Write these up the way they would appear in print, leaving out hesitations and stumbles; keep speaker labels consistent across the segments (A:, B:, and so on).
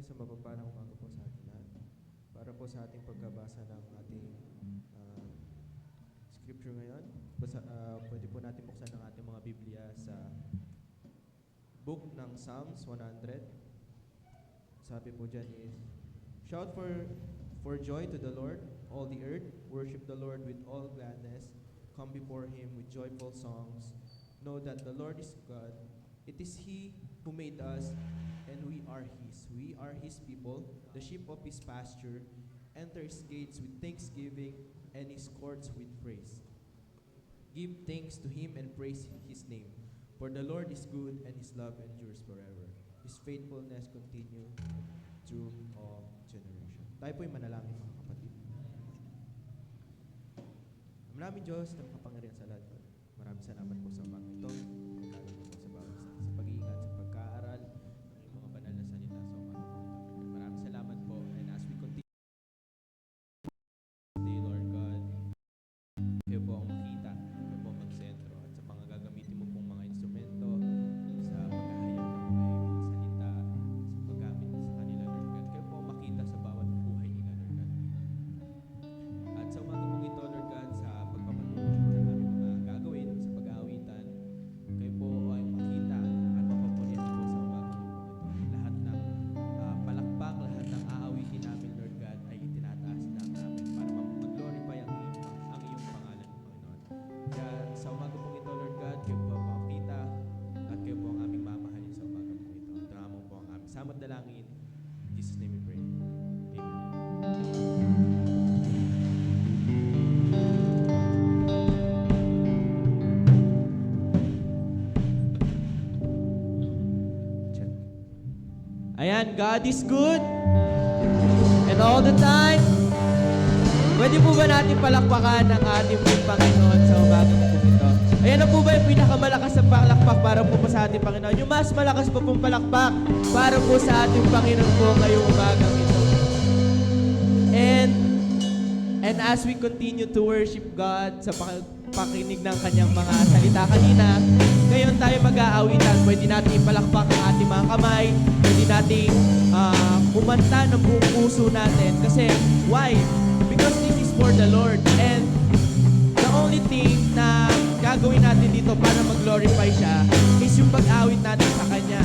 A: sa mapagpalang umaga po sa ating lahat. Para po sa ating pagkabasa ng ating ah, scripture ngayon, pwede po natin buksan ang ating mga Biblia sa book ng Psalms 100. Sabi po dyan is, shout for joy to the Lord, all the earth. Worship the Lord with all gladness. Come before Him with joyful songs. Know that the Lord is God. It is He who made us, and we are His. We are His people, the sheep of His pasture. Enter His gates with thanksgiving and His courts with praise. Give thanks to Him and praise His name. For the Lord is good, and His love endures forever. His faithfulness continue through all generation. Tayo po'y manalangin, mga kapatid. Maraming Diyos na makapangyarihan sa lahat. Maraming salamat po sa umagang ito. Lalo po sa bawat isa, sa pag-iingat, sa pagkaaral ng iyong mga banal na salita sa umagang ito. Maraming salamat po. And as we continue today, Lord God, kayo po ang makita, kayo po ang magsentro, at sa mga gagamitin mo pong mga instrumento, sa paghahayag ng mga salita, sa paggamit sa kanila, Lord God. Kayo po ang makita sa bawat buhay nila, Lord God. At sa umaga pong ito, Lord God, sa pagpapatuloy ng aming mga gagawin sa pag-aawitan, kayo po ay makita at mapapurihan po sa umaga pong ito. Lahat ng palakpak, lahat ng aawitin namin, Lord God, ay itinataas lang namin para mag-glorify ang iyong pangalan, Panginoon. Kaya sa umaga pong ito, Lord God, kayo po ang makita at kayo po ang aming mamahalin sa umaga pong ito. Ito naman po ang aming samot dalangin. In Jesus' name we pray. Amen. Check. Ayan, God is good. And all the time. Pwede po ba natin palakpakan ang ating Panginoon sa umagang po ito? Ayan na po ba yung pinakamalakas na palakpak para po sa ating Panginoon? Yung mas malakas po pong palakpak para po sa ating Panginoon po ngayong umagang ito. And as we continue to worship God sa pakinig ng kanyang mga salita kanina, ngayon tayo mag-aawitan. Pwede natin ipalakpak ang ating mga kamay. Pwede natin kumanta ng buong puso natin. Kasi, why? Because this is for the Lord. And the only thing na gagawin natin dito para mag-glorify siya is yung pag-awit natin sa Kanya.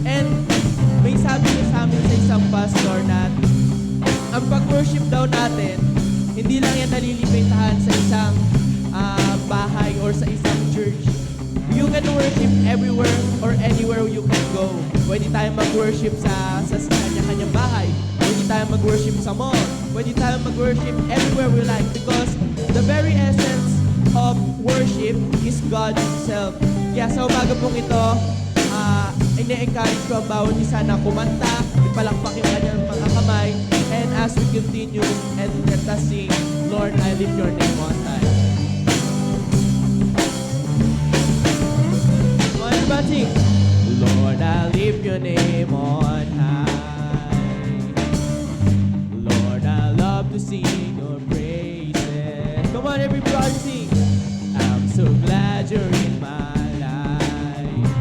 A: And may sabi niya sa amin sa isang pastor na ang pag-worship daw natin, hindi lang yan nalilimitahan sa isang bahay or sa isang church. You can worship everywhere or anywhere you can go. Pwede tayo mag-worship sa kanya-kanyang bahay. Pwede tayo mag-worship sa mall. Pwede tayo mag-worship everywhere we like because the very essence of worship is God Himself. Kaya sa umaga pong ito, ine-encourage ko ang bawat isa na kumanta, ipalakpak yung kanyang mga kamay, and as we continue and let us sing, Lord, I lift your name on high. Come on, everybody sing. Lord, I lift your name on high. Lord, I love to sing your praises. Come on, everybody sing. I'm so glad you're in my life.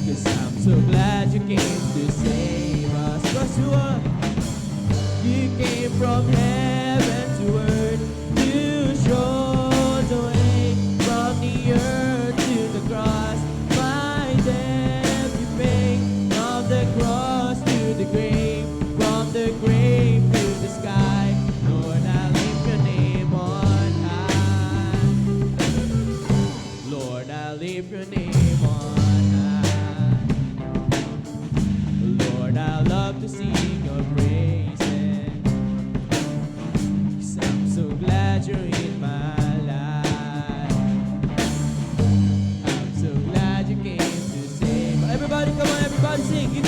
A: 'Cause I'm so glad you came to save us. 'Cause you came from heaven to earth to show the way from the earth to the cross. My debt you paid from the cross to the grave, from the grave to the sky. Lord, I lift your name on high. Lord, I lift your name on high. Lord, I love to sing your praises. 'Cause I'm so glad you're in my life. I'm so glad you came to save. Everybody, come on, everybody sing. You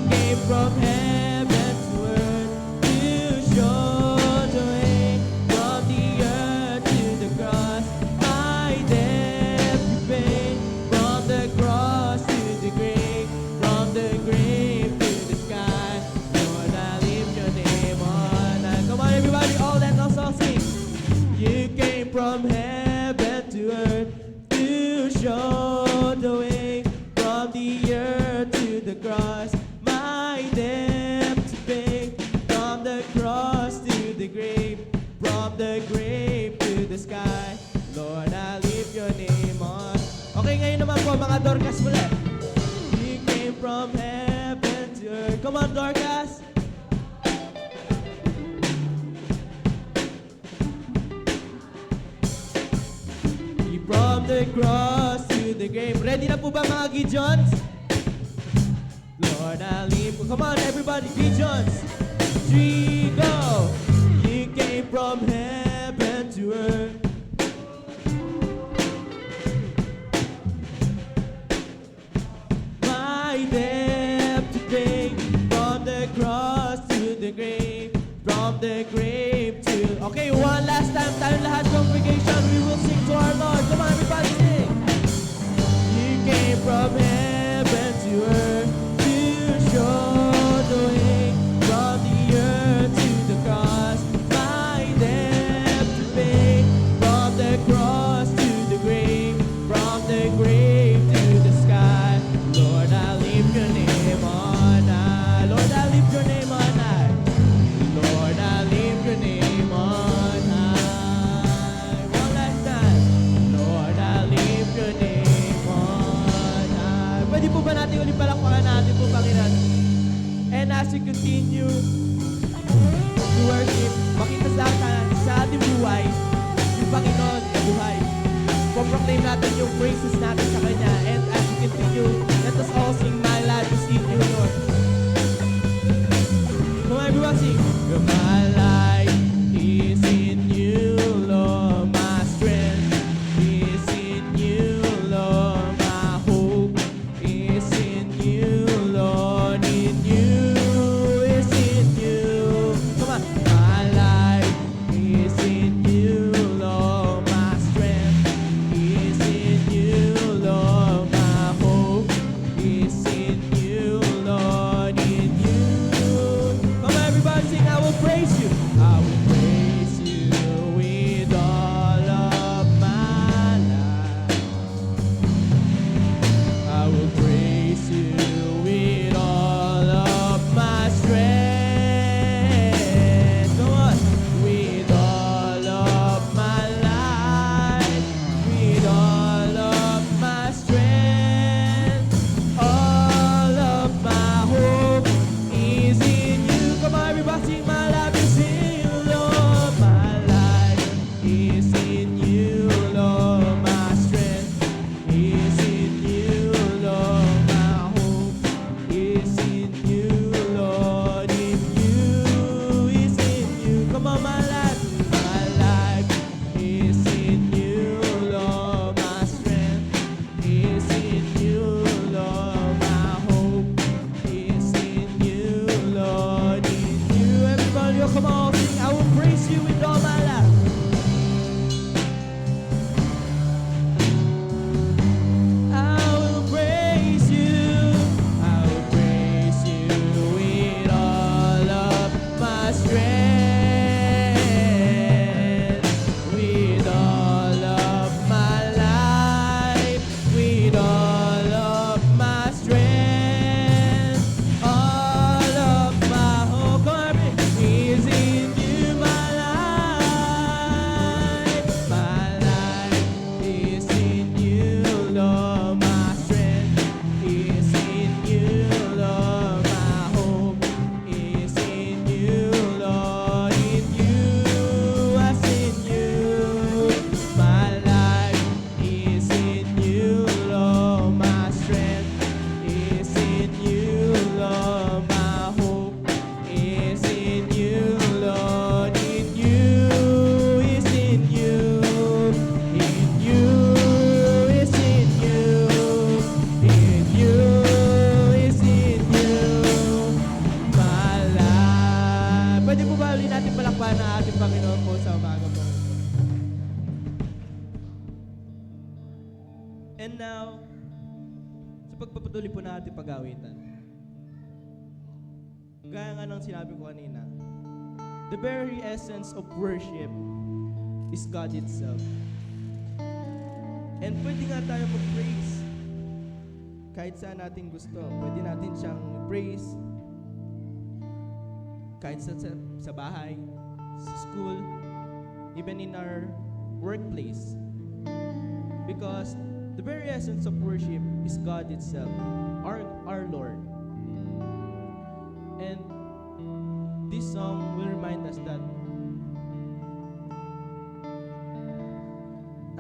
A: came from heaven to earth to show the way from the earth to the cross. My debt you paid from the cross to the grave, from the grave to the sky. Lord, I lift your name on high. Come on, everybody, all that also sing. You came from heaven to earth to show the way from the earth to the cross. My your name on. Okay, ngayon naman po mga Dorcas ulit. He came from heaven to earth. Come on, Dorcas. He from the cross to the grave. Ready na po ba mga Gideons? Lord, I live. Come on, everybody, Gideons. 3, go. He came from heaven to earth. My debt to pay, from the cross to the grave, from the grave to... Okay, one last time, tayong lahat congregation, we will sing to our Lord. Come on, everybody, sing. He came from heaven to earth to show the way, from the earth to the cross. My debt to pay, from the cross to the grave, from the grave to the sky. Lord, I lift your name on high. Lord, I lift your name on high. Lord, I lift your name on high. One last time. Lord, I lift your name on high. Pwede po ba natin ulit palakpakan natin po, Panginoon? And as we continue to worship, makita sa ating buhay, yung Panginoon na buhay. Proclaim natin yung praises natin sa Kanya. And as we continue, let us all sing My Life is in You, Lord. Come on, everyone, sing. My life is in You, Lord. My strength is in You, Lord. My hope is in You, Lord. In You is in You. Come on. My life is in You, Lord. My strength is in You, Lord. My hope is in You, Lord. In You. Come on, everybody, sing. I will praise You. I will praise You with all of my life. I will praise You with all of my strength. Come on. With all of my life, with all of my strength, all of my hope is in You. Come on, everybody, sing. My life is in You, Lord. My life is in You, Lord. My strength is in You, Lord. My hope is in You, Lord. In You is in You. Come on, my life is in You, Lord. My strength is in You, Lord. My hope is in You, Lord. In You, everybody, oh, come on, sing. I will praise You with all my life. I will praise You. I will praise You with all of my strength, with all of my life, with all of my strength, all of my hope. Come on, is in You, my life. My life is in You, Lord. My strength is in You, Lord. My hope is in You, Lord. In You, as in You. My life is in You, Lord. My strength is in You, Lord. My hope is in You, Lord. In You is in You. In You is in You. In You is in You. My life. Pwede po ba ulit natin palakpakan ang ating Panginoon po sa umaga po? And now, sa pagpapatuloy po na ating pag-awitan, gaya nga ng sinabi ko kanina, the very essence of worship is God itself. And pwede nga tayo mag-praise kahit saan natin gusto. Pwede natin siyang praise kahit sa bahay, sa school, even in our workplace. Because the very essence of worship is God itself, our Lord. And this song will remind us that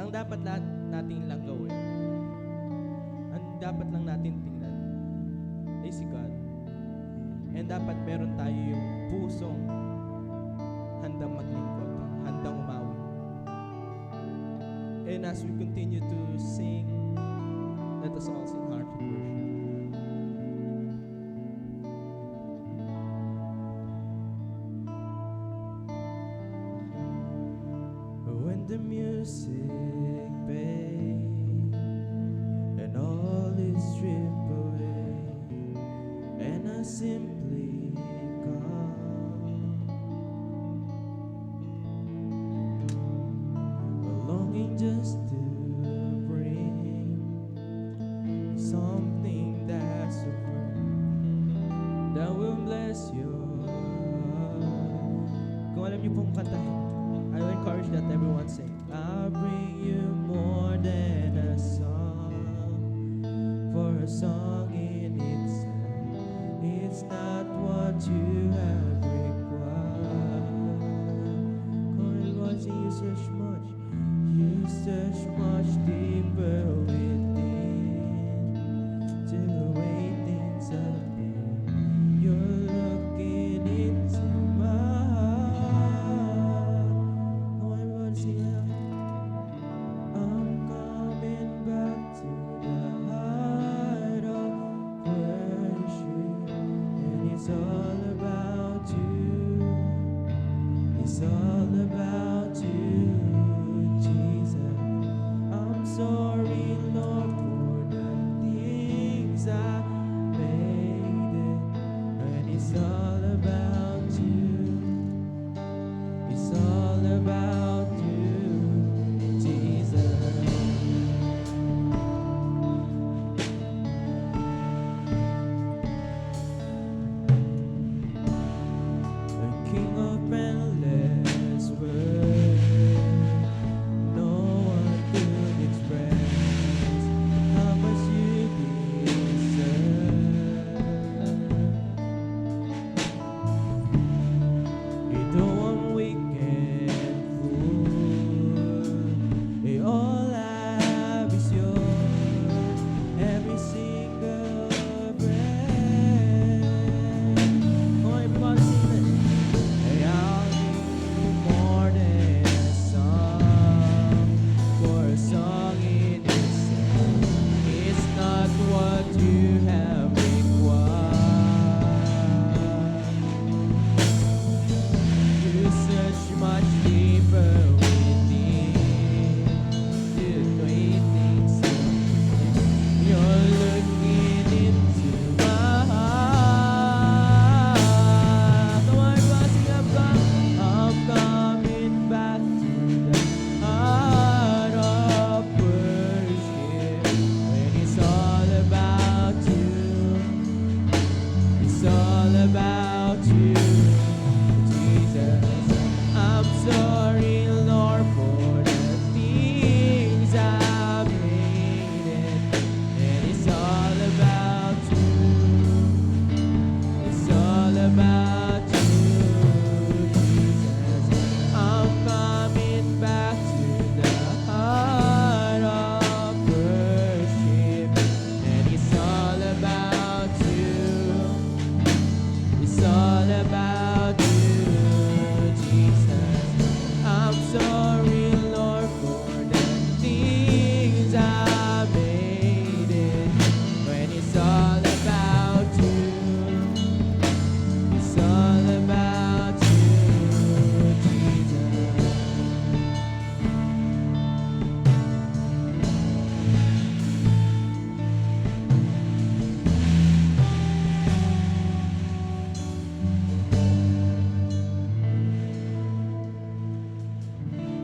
A: ang dapat lahat nating lang gawin, ang dapat lang natin tingnan ay si God. And dapat meron tayo yung pusong handang maglingkod, handang umawi. And as we continue to sing, let us all sing heart of worship. When the music fades and all is stripped away, and I simply come, longing just to bring something that's supreme that will bless your heart. Kung alam niyo pong kantahin, I will encourage that everyone sing. I'll bring you more than a song, for a song in itself, it's not what you have required. Cause watching you search much deeper within, to the way things have been. You're looking into my heart. Oh, everybody sing it out. I'm coming back to the heart of worship, and it's all about you. It's all about you, Jesus. I'm sorry, Lord, for the things I made it, and it's all about you. It's all about you, Jesus. The King of endless words, no one could express how much you deserve. Ito ang weekend fool, all I have is yours, every single breath. Oh, everybody sing it. Hey, I'll give you more than a song, for a song in itself, it's not what you have required. You search much deeper within, to the way things are. You're looking into my heart. Come on, everybody sing up, God. I'm coming back to the heart of worship, when it's all about you. It's all about you, Jesus. I'm sorry, Lord, for the things I've made it, and it's all about you. It's all about you, Jesus. I'm coming back to the heart of worship, and it's all about you. It's all about you, Jesus. I'm sorry, Lord, for the things I made it, when it's all about you. It's all about you, Jesus.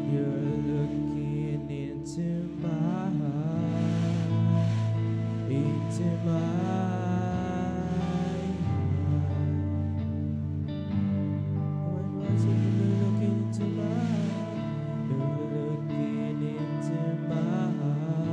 A: You're looking into my heart, into my heart. When was it you're looking into my heart? You're looking into my heart.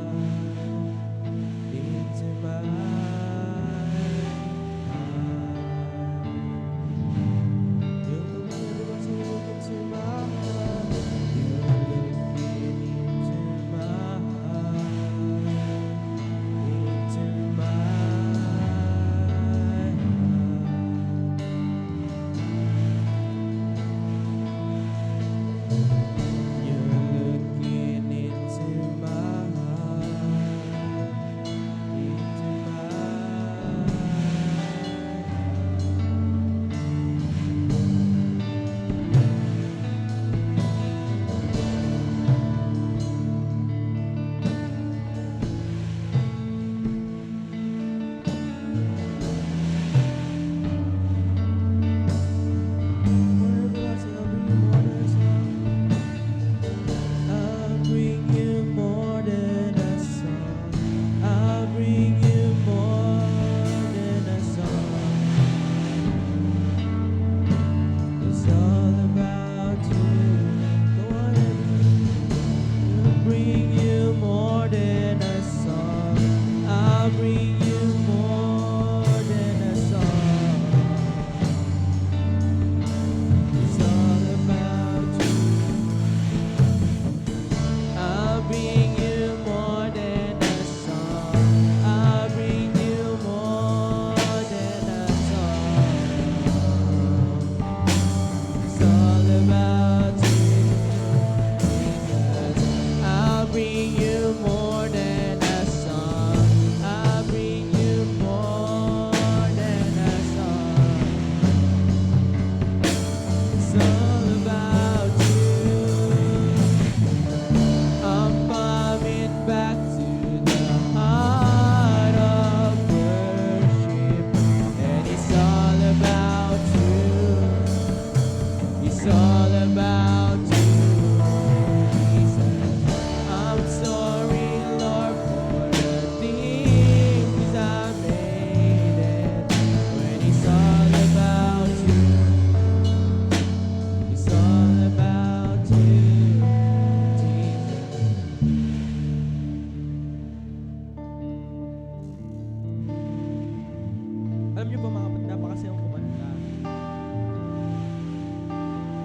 A: Alam niyo po mga kapatid, napakasayang kumanta.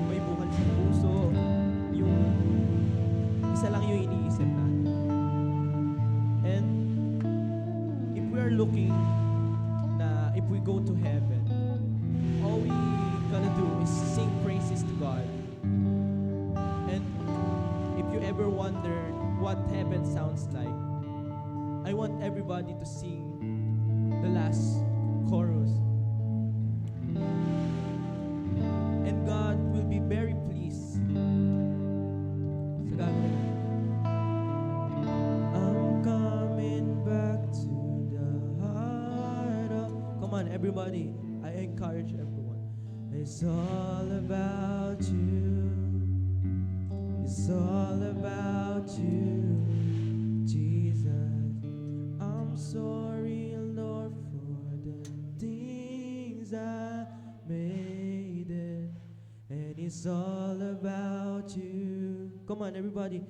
A: May bukal sa puso, yung isa lang yung iniisip natin. And if we are looking na if we go to heaven, all we gonna do is sing praises to God. And if you ever wondered what heaven sounds like, I want everybody to sing the last chorus. And God will be very pleased sa gagawin. I'm coming back to the heart of... Come on, everybody. I encourage everyone. It's all about you. It's all about you, Jesus. I'm sorry, Lord, for the things I made it. And it's all about you. Come on, everybody.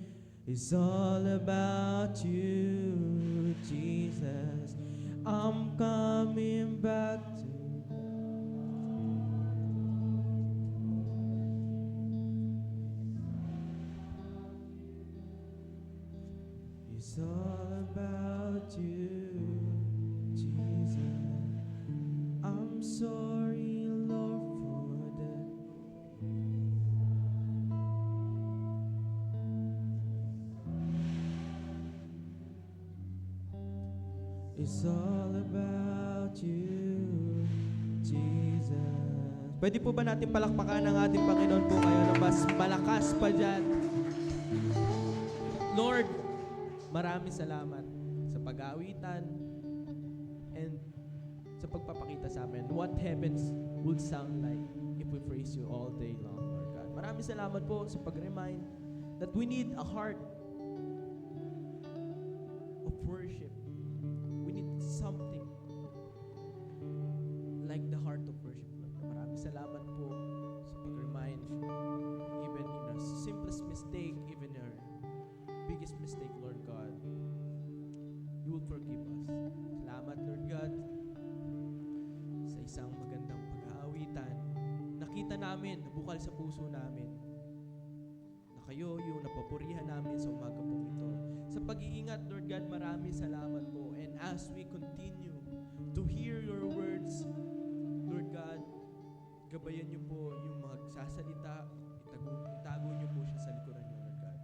A: It's all about you, Jesus. I'm coming back to... It's all about you, Jesus. I'm sorry, Lord, for that. It's all about you, Jesus. Pwede po ba natin palakpakan ang ating Panginoon po kayo na mas malakas pa dyan? Lord, maraming salamat sa pag-aawitan and sa pagpapakita sa amin what heavens would sound like if we praise you all day long, Lord God. Maraming salamat po sa pag-remind that we need a heart of worship. We need something like the heart of worship, Lord God. Maraming salamat po sa pag-remind even in our simplest mistake, even our biggest mistake, Lord God, you will forgive us. Salamat, Lord God, sa isang magandang pag-aawitan. Nakita namin, nabukal sa puso namin, na kayo yung napapurihan namin sa umaga pong ito. Sa pag-iingat, Lord God, maraming salamat po. And as we continue to hear your words, Lord God, gabayan niyo po yung magsasalita, itago niyo po siya sa likuran niyo, Lord God.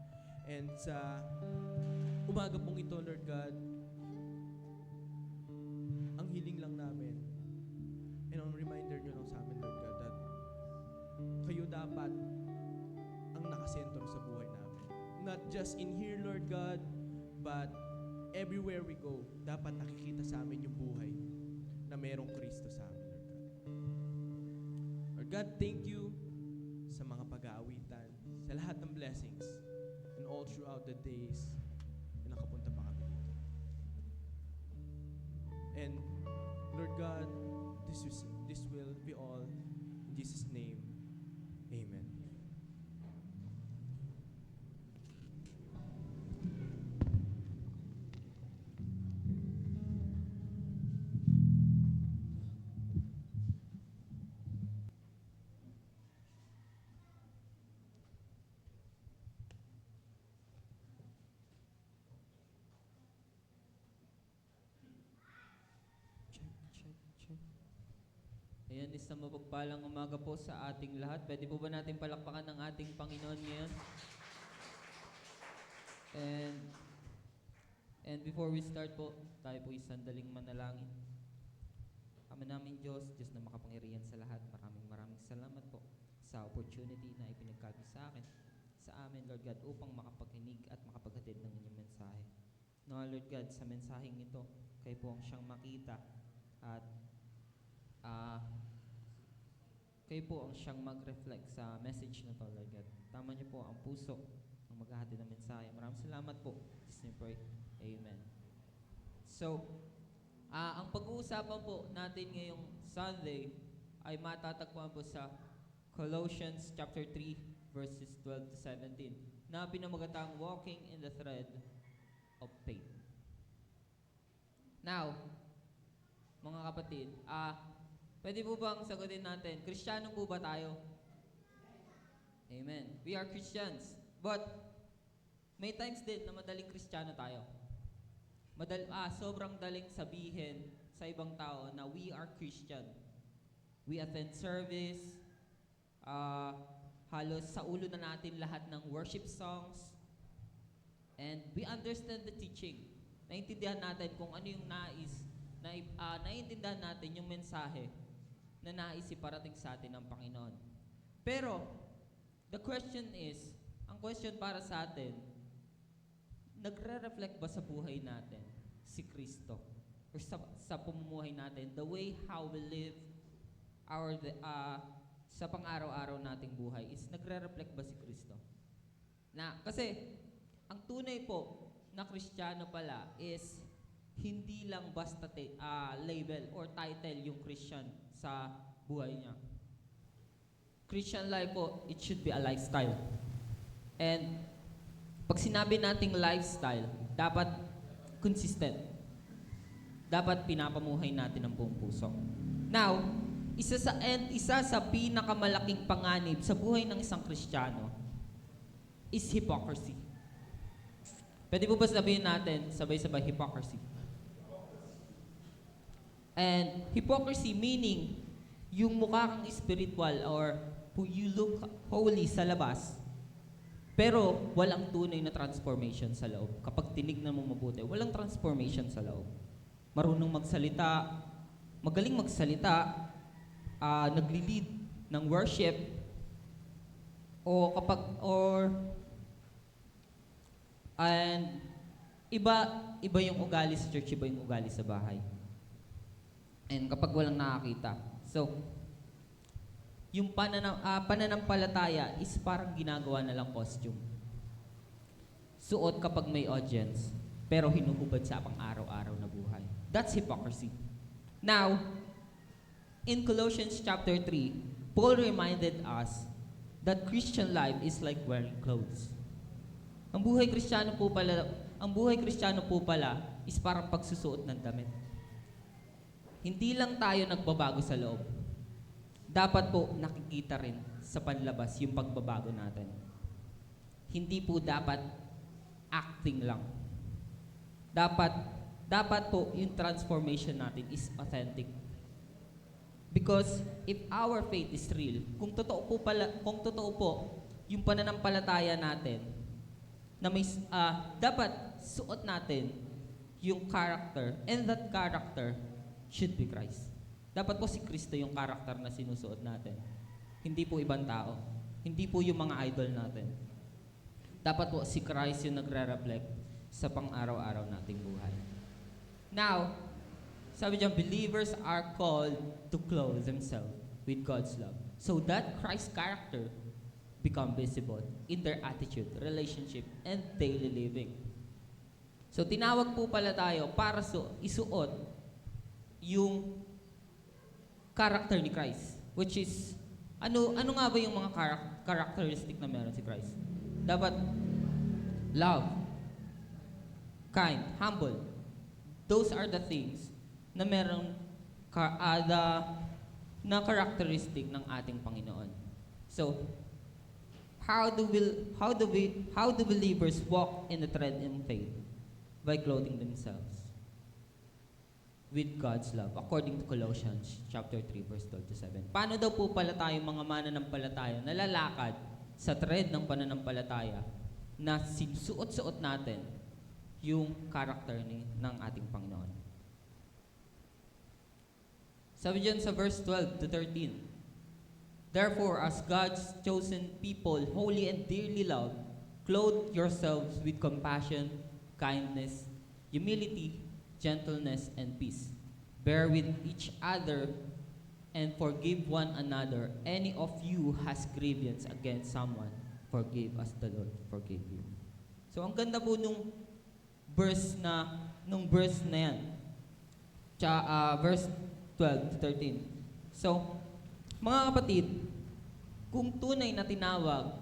A: And sa umaga pong ito, Lord God, ang hiling lang namin and ang reminder nyo lang sa amin, Lord God, that kayo dapat ang nakasentro sa buhay namin. Not just in here, Lord God, but everywhere we go, dapat nakikita sa amin yung buhay na merong Kristo sa amin, Lord God. Lord God, thank you sa mga pag-aawitan, sa lahat ng blessings, and all throughout the days na nakapunta pa kami dito. And Lord God, this will be all in Jesus' name. Amen.
B: Ayan, isang mapagpalang umaga po sa ating lahat. Pwede po ba natin palakpakan ng ating Panginoon ngayon? And before we start po, tayo po isandaling manalangin. Ama namin Diyos, Diyos na makapangyarihan sa lahat, maraming salamat po sa opportunity na ipinagkaloob sa akin, sa amin, Lord God, upang makapakinig at makapaghatid ng inyong mensahe. No, Lord God, sa mensaheng ito, kayo po ang siyang makita at kayo po ang siyang mag-reflect sa message na to, Lord God. Tama niyo po ang puso ng maghahatid ng mensahe. Maraming salamat po. Just pray. Amen. So, ang pag-uusapan po natin ngayong Sunday ay matatagpuan po sa Colossians chapter 3 verses 12 to 17 na pinamagatang Walking in the Thread of Faith. Now, mga kapatid, Pwede po bang sagutin natin, Kristiyano po ba tayo? Amen. We are Christians. But, may times din na madaling Kristiyano tayo. Sobrang daling sabihin sa ibang tao na we are Christian. We attend service, halos sa ulo na natin lahat ng worship songs, and we understand the teaching. Naiintindihan natin kung ano yung naiintindihan natin yung mensahe na nais iparating sa atin ng Panginoon. Pero, the question is, ang question para sa atin, nagre-reflect ba sa buhay natin si Kristo? Or sa pamumuhay natin, the way how we live sa pang-araw-araw nating buhay is nagre-reflect ba si Kristo? Kasi, ang tunay po na Kristiyano pala is hindi lang basta label or title yung Christian sa buhay niya. Christian life po, it should be a lifestyle. And pag sinabi nating lifestyle, dapat consistent. Dapat pinapamuhay natin ang buong puso. Now, isa sa pinakamalaking panganib sa buhay ng isang Kristiyano is hypocrisy. Pwede po ba sabihin natin sabay-sabay hypocrisy? And hypocrisy meaning yung mukha kang spiritual or you look holy sa labas, pero walang tunay na transformation sa loob. Kapag tinignan mo mabuti, walang transformation sa loob. Marunong magsalita, magaling magsalita, nagli-lead ng worship, and iba yung ugali sa church, iba yung ugali sa bahay. And kapag walang nakakita. So, yung pananampalataya is parang ginagawa na lang costume. Suot kapag may audience, pero hinuhubad sa pang-araw-araw na buhay. That's hypocrisy. Now, in Colossians chapter 3, Paul reminded us that Christian life is like wearing clothes. Ang buhay Kristiyano po pala is parang pagsusuot ng damit. Hindi lang tayo nagbabago sa loob. Dapat po nakikita rin sa panlabas yung pagbabago natin. Hindi po dapat acting lang. Dapat po yung transformation natin is authentic. Because if our faith is real, kung totoo po yung pananampalataya natin, na dapat suot natin yung character, and that character should be Christ. Dapat po si Kristo yung character na sinusuot natin. Hindi po ibang tao. Hindi po yung mga idol natin. Dapat po si Christ yung nagre-reflect sa pang-araw-araw nating buhay. Now, sabi diyan, believers are called to clothe themselves with God's love so that Christ's character become visible in their attitude, relationship, and daily living. So, tinawag po pala tayo para isuot yung character ni Christ, which is, ano nga ba yung mga characteristic na meron si Christ? Dapat love, kind, humble. Those are the things na meron na characteristic ng ating Panginoon. So, how do believers walk in the thread in faith? By clothing themselves with God's love, according to Colossians chapter 3, verse 12-7. Paano daw po pala tayo mga mananampalataya nalalakad sa thread ng pananampalataya na sinusuot-suot natin yung character ng ating Panginoon? Sabi dyan sa verse 12-13, therefore, as God's chosen people, holy and dearly loved, clothe yourselves with compassion, kindness, humility, gentleness, and peace. Bear with each other and forgive one another. Any of you has grievance against someone, forgive as the Lord forgave you. So, ang ganda po nung verse na yan. Verse 12-13. So, mga kapatid, kung tunay na tinawag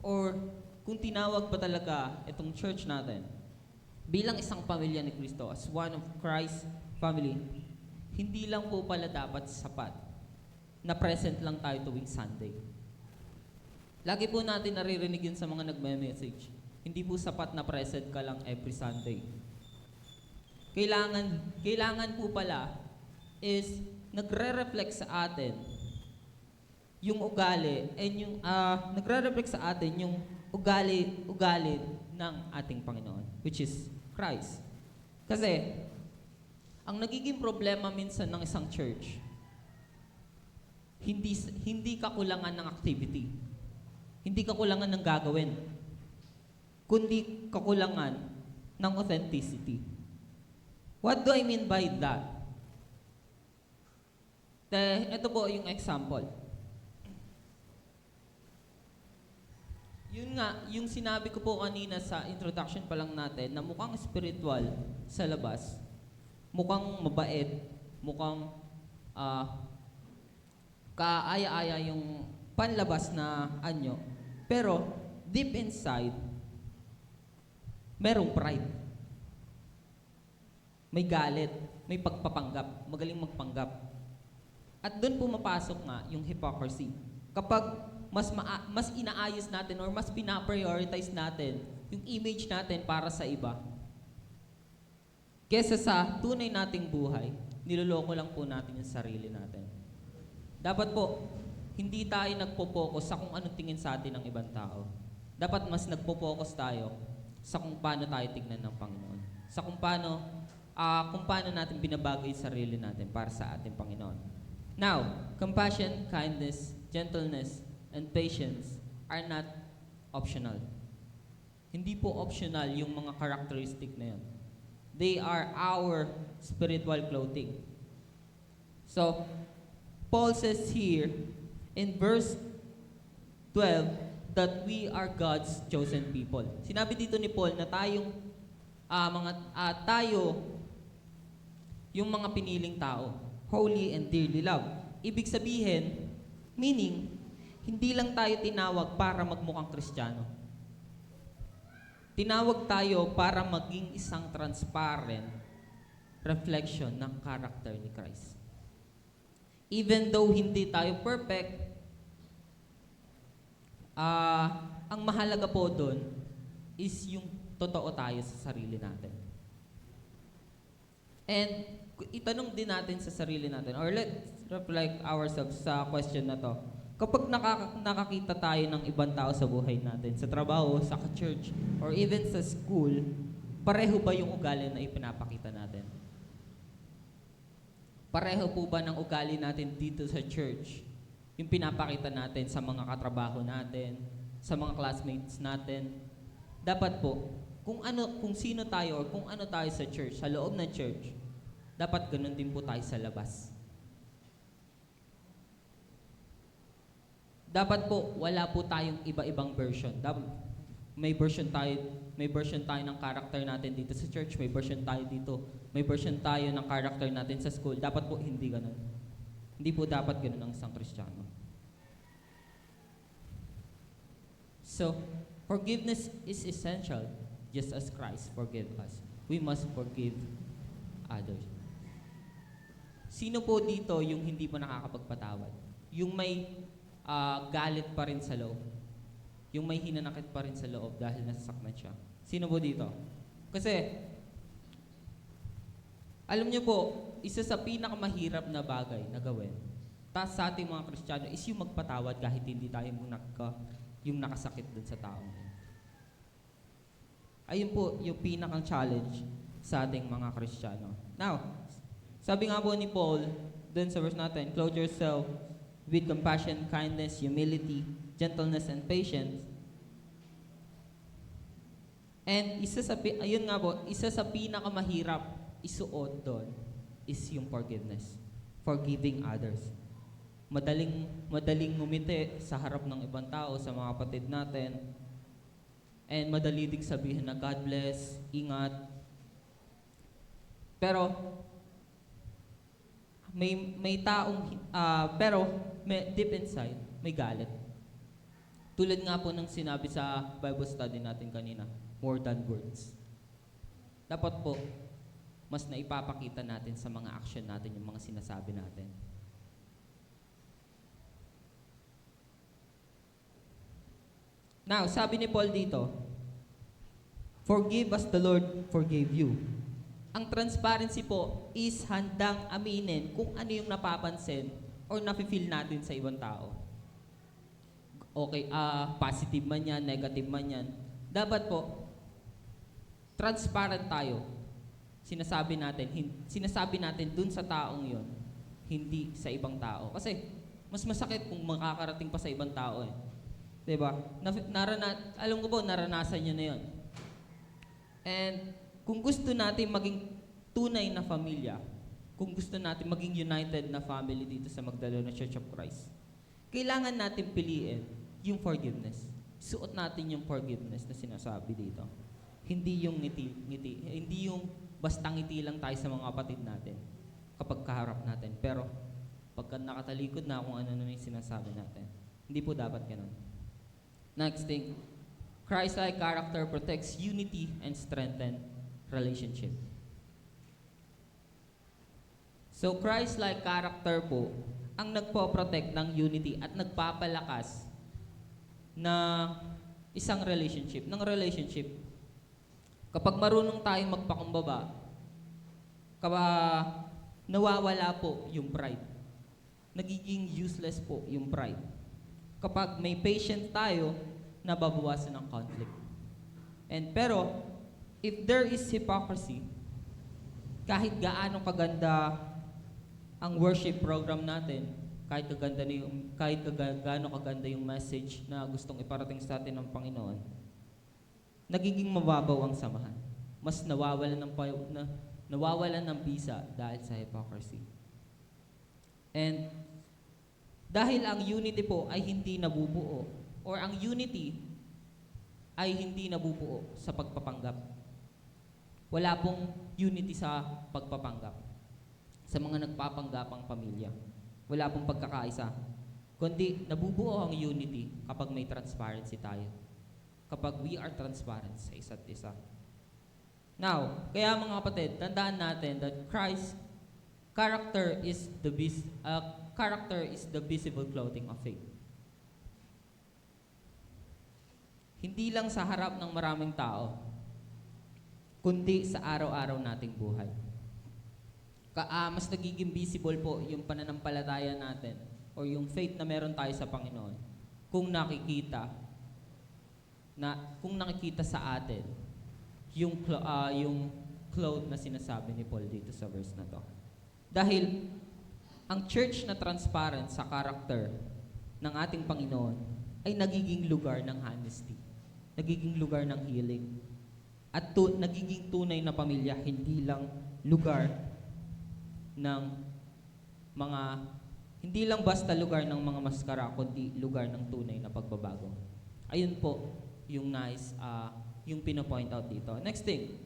B: or kung tinawag pa talaga itong church natin bilang isang pamilya ni Kristo, as one of Christ's family, hindi lang po pala dapat sapat na present lang tayo tuwing Sunday. Lagi po natin naririnig yun sa mga nagme-message. Hindi po sapat na present ka lang every Sunday. Kailangan po pala is nagre-reflect sa atin yung ugali and yung nagre-reflect sa atin yung ugali ng ating Panginoon, which is Christ. Kasi ang nagiging problema minsan ng isang church, hindi kakulangan ng activity. Hindi kakulangan ng gagawin. Kundi kakulangan ng authenticity. What do I mean by that? Ito po yung example. Yun nga, yung sinabi ko po kanina sa introduction pa lang natin na mukhang spiritual sa labas, mukhang mabait, mukhang kaaya-aya yung panlabas na anyo. Pero, deep inside, merong pride. May galit, may pagpapanggap, magaling magpanggap. At doon pumapasok nga yung hypocrisy. Kapag mas inaayos natin or mas pinaprioritize natin yung image natin para sa iba, kesa sa tunay nating buhay, niloloko lang po natin yung sarili natin. Dapat po, hindi tayo nagpo-focus sa kung anong tingin sa atin ng ibang tao. Dapat mas nagpo-focus tayo sa kung paano tayo tignan ng Panginoon. Sa kung paano natin binabago yung sarili natin para sa ating Panginoon. Now, compassion, kindness, gentleness, and patience are not optional. Hindi po optional yung mga characteristic na yun. They are our spiritual clothing. So, Paul says here in verse 12 that we are God's chosen people. Sinabi dito ni Paul na tayo yung mga piniling tao, holy and dearly loved. Ibig sabihin, meaning, hindi lang tayo tinawag para magmukhang Kristiyano. Tinawag tayo para maging isang transparent reflection ng character ni Christ. Even though hindi tayo perfect, ang mahalaga po doon is yung totoo tayo sa sarili natin. And itanong din natin sa sarili natin, or let's reflect ourselves sa question na to. Kapag nakakita tayo ng ibang tao sa buhay natin, sa trabaho, sa church, or even sa school, pareho ba yung ugali na ipinapakita natin? Pareho po ba ng ugali natin dito sa church? Yung pinapakita natin sa mga katrabaho natin, sa mga classmates natin? Dapat po, kung sino tayo or kung ano tayo sa church, sa loob ng church, dapat ganun din po tayo sa labas. Dapat po, wala po tayong iba-ibang version. May version tayo ng character natin dito sa church, may version tayo dito, may version tayo ng character natin sa school. Dapat po hindi ganun. Hindi po dapat ganun ang isang Kristiyano. So, forgiveness is essential, just as Christ forgave us. We must forgive others. Sino po dito yung hindi po nakakapagpatawad? Yung may galit pa rin sa loob. Yung may hinanakit pa rin sa loob dahil nasasaktan siya. Sino po dito? Kasi, alam niyo po, isa sa pinakamahirap na bagay na gawin, sa ating mga Kristiyano, is yung magpatawad kahit hindi tayo yung nakasakit dun sa tao. Ayun po yung pinakang challenge sa ating mga Kristiyano. Now, sabi nga po ni Paul, dun sa verse natin, clothe yourself with compassion, kindness, humility, gentleness, and patience. And isa sa pinakamahirap isuot doon is yung forgiveness. Forgiving others. Madaling ngumiti sa harap ng ibang tao, sa mga kapatid natin. And madali ding sabihin na God bless, ingat. Pero deep inside, may galit. Tulad nga po ng sinabi sa Bible study natin kanina, more than words. Dapat po, mas naipapakita natin sa mga action natin yung mga sinasabi natin. Now, sabi ni Paul dito, forgive as the Lord forgave you. Ang transparency po is handang aminin kung ano yung napapansin or nafe-feel natin sa ibang tao. Okay, positive man yan, negative man yan. Dapat po, transparent tayo. Sinasabi natin dun sa taong yon, hindi sa ibang tao. Kasi, mas masakit kung makakarating pa sa ibang tao eh. Diba? Alam ko po, naranasan nyo na yun. And kung gusto natin maging tunay na pamilya, kung gusto natin maging united na family dito sa Magdalena Church of Christ, kailangan natin piliin yung forgiveness. Suot natin yung forgiveness na sinasabi dito. Hindi yung ngiti, hindi yung basta ngiti lang tayo sa mga kapatid natin kapag kaharap natin. Pero pagka nakatalikod na kung ano na yung sinasabi natin, hindi po dapat ganun. Next thing, Christ-like character protects unity and strengthens relationship. So Christ-like character po ang nagpo-protect ng unity at nagpapalakas na isang relationship. Kapag marunong tayong magpakumbaba, nawawala po yung pride. Nagiging useless po yung pride. Kapag may patient tayo, nababawasan ng conflict. Pero, if there is hypocrisy, kahit gaano kaganda ang worship program natin, kahit gaano kaganda yung message na gustong iparating sa atin ng Panginoon, nagiging mababaw ang samahan. Mas nawawalan ng bisa dahil sa hypocrisy. And dahil ang unity po ay hindi nabubuo, or ang unity ay hindi nabubuo sa pagpapanggap. Wala pong unity sa pagpapanggap. Sa mga nagpapanggapang pamilya. Wala pong pagkakaisa. Kundi nabubuo ang unity kapag may transparency tayo. Kapag we are transparent sa isa't isa. Now, kaya mga kapatid, tandaan natin that Christ's character is the visible clothing of faith. Hindi lang sa harap ng maraming tao, kundi sa araw-araw nating buhay. Mas nagiging visible po yung pananampalataya natin or yung faith na meron tayo sa Panginoon kung nakikita sa atin yung cloth na sinasabi ni Paul dito sa verse na to. Dahil ang church na transparent sa character ng ating Panginoon ay nagiging lugar ng honesty, nagiging lugar ng healing, at nagiging tunay na pamilya, hindi lang lugar ng hindi lang basta lugar ng mga maskara, kundi lugar ng tunay na pagbabago. Ayun po yung yung pino-point out dito. Next thing,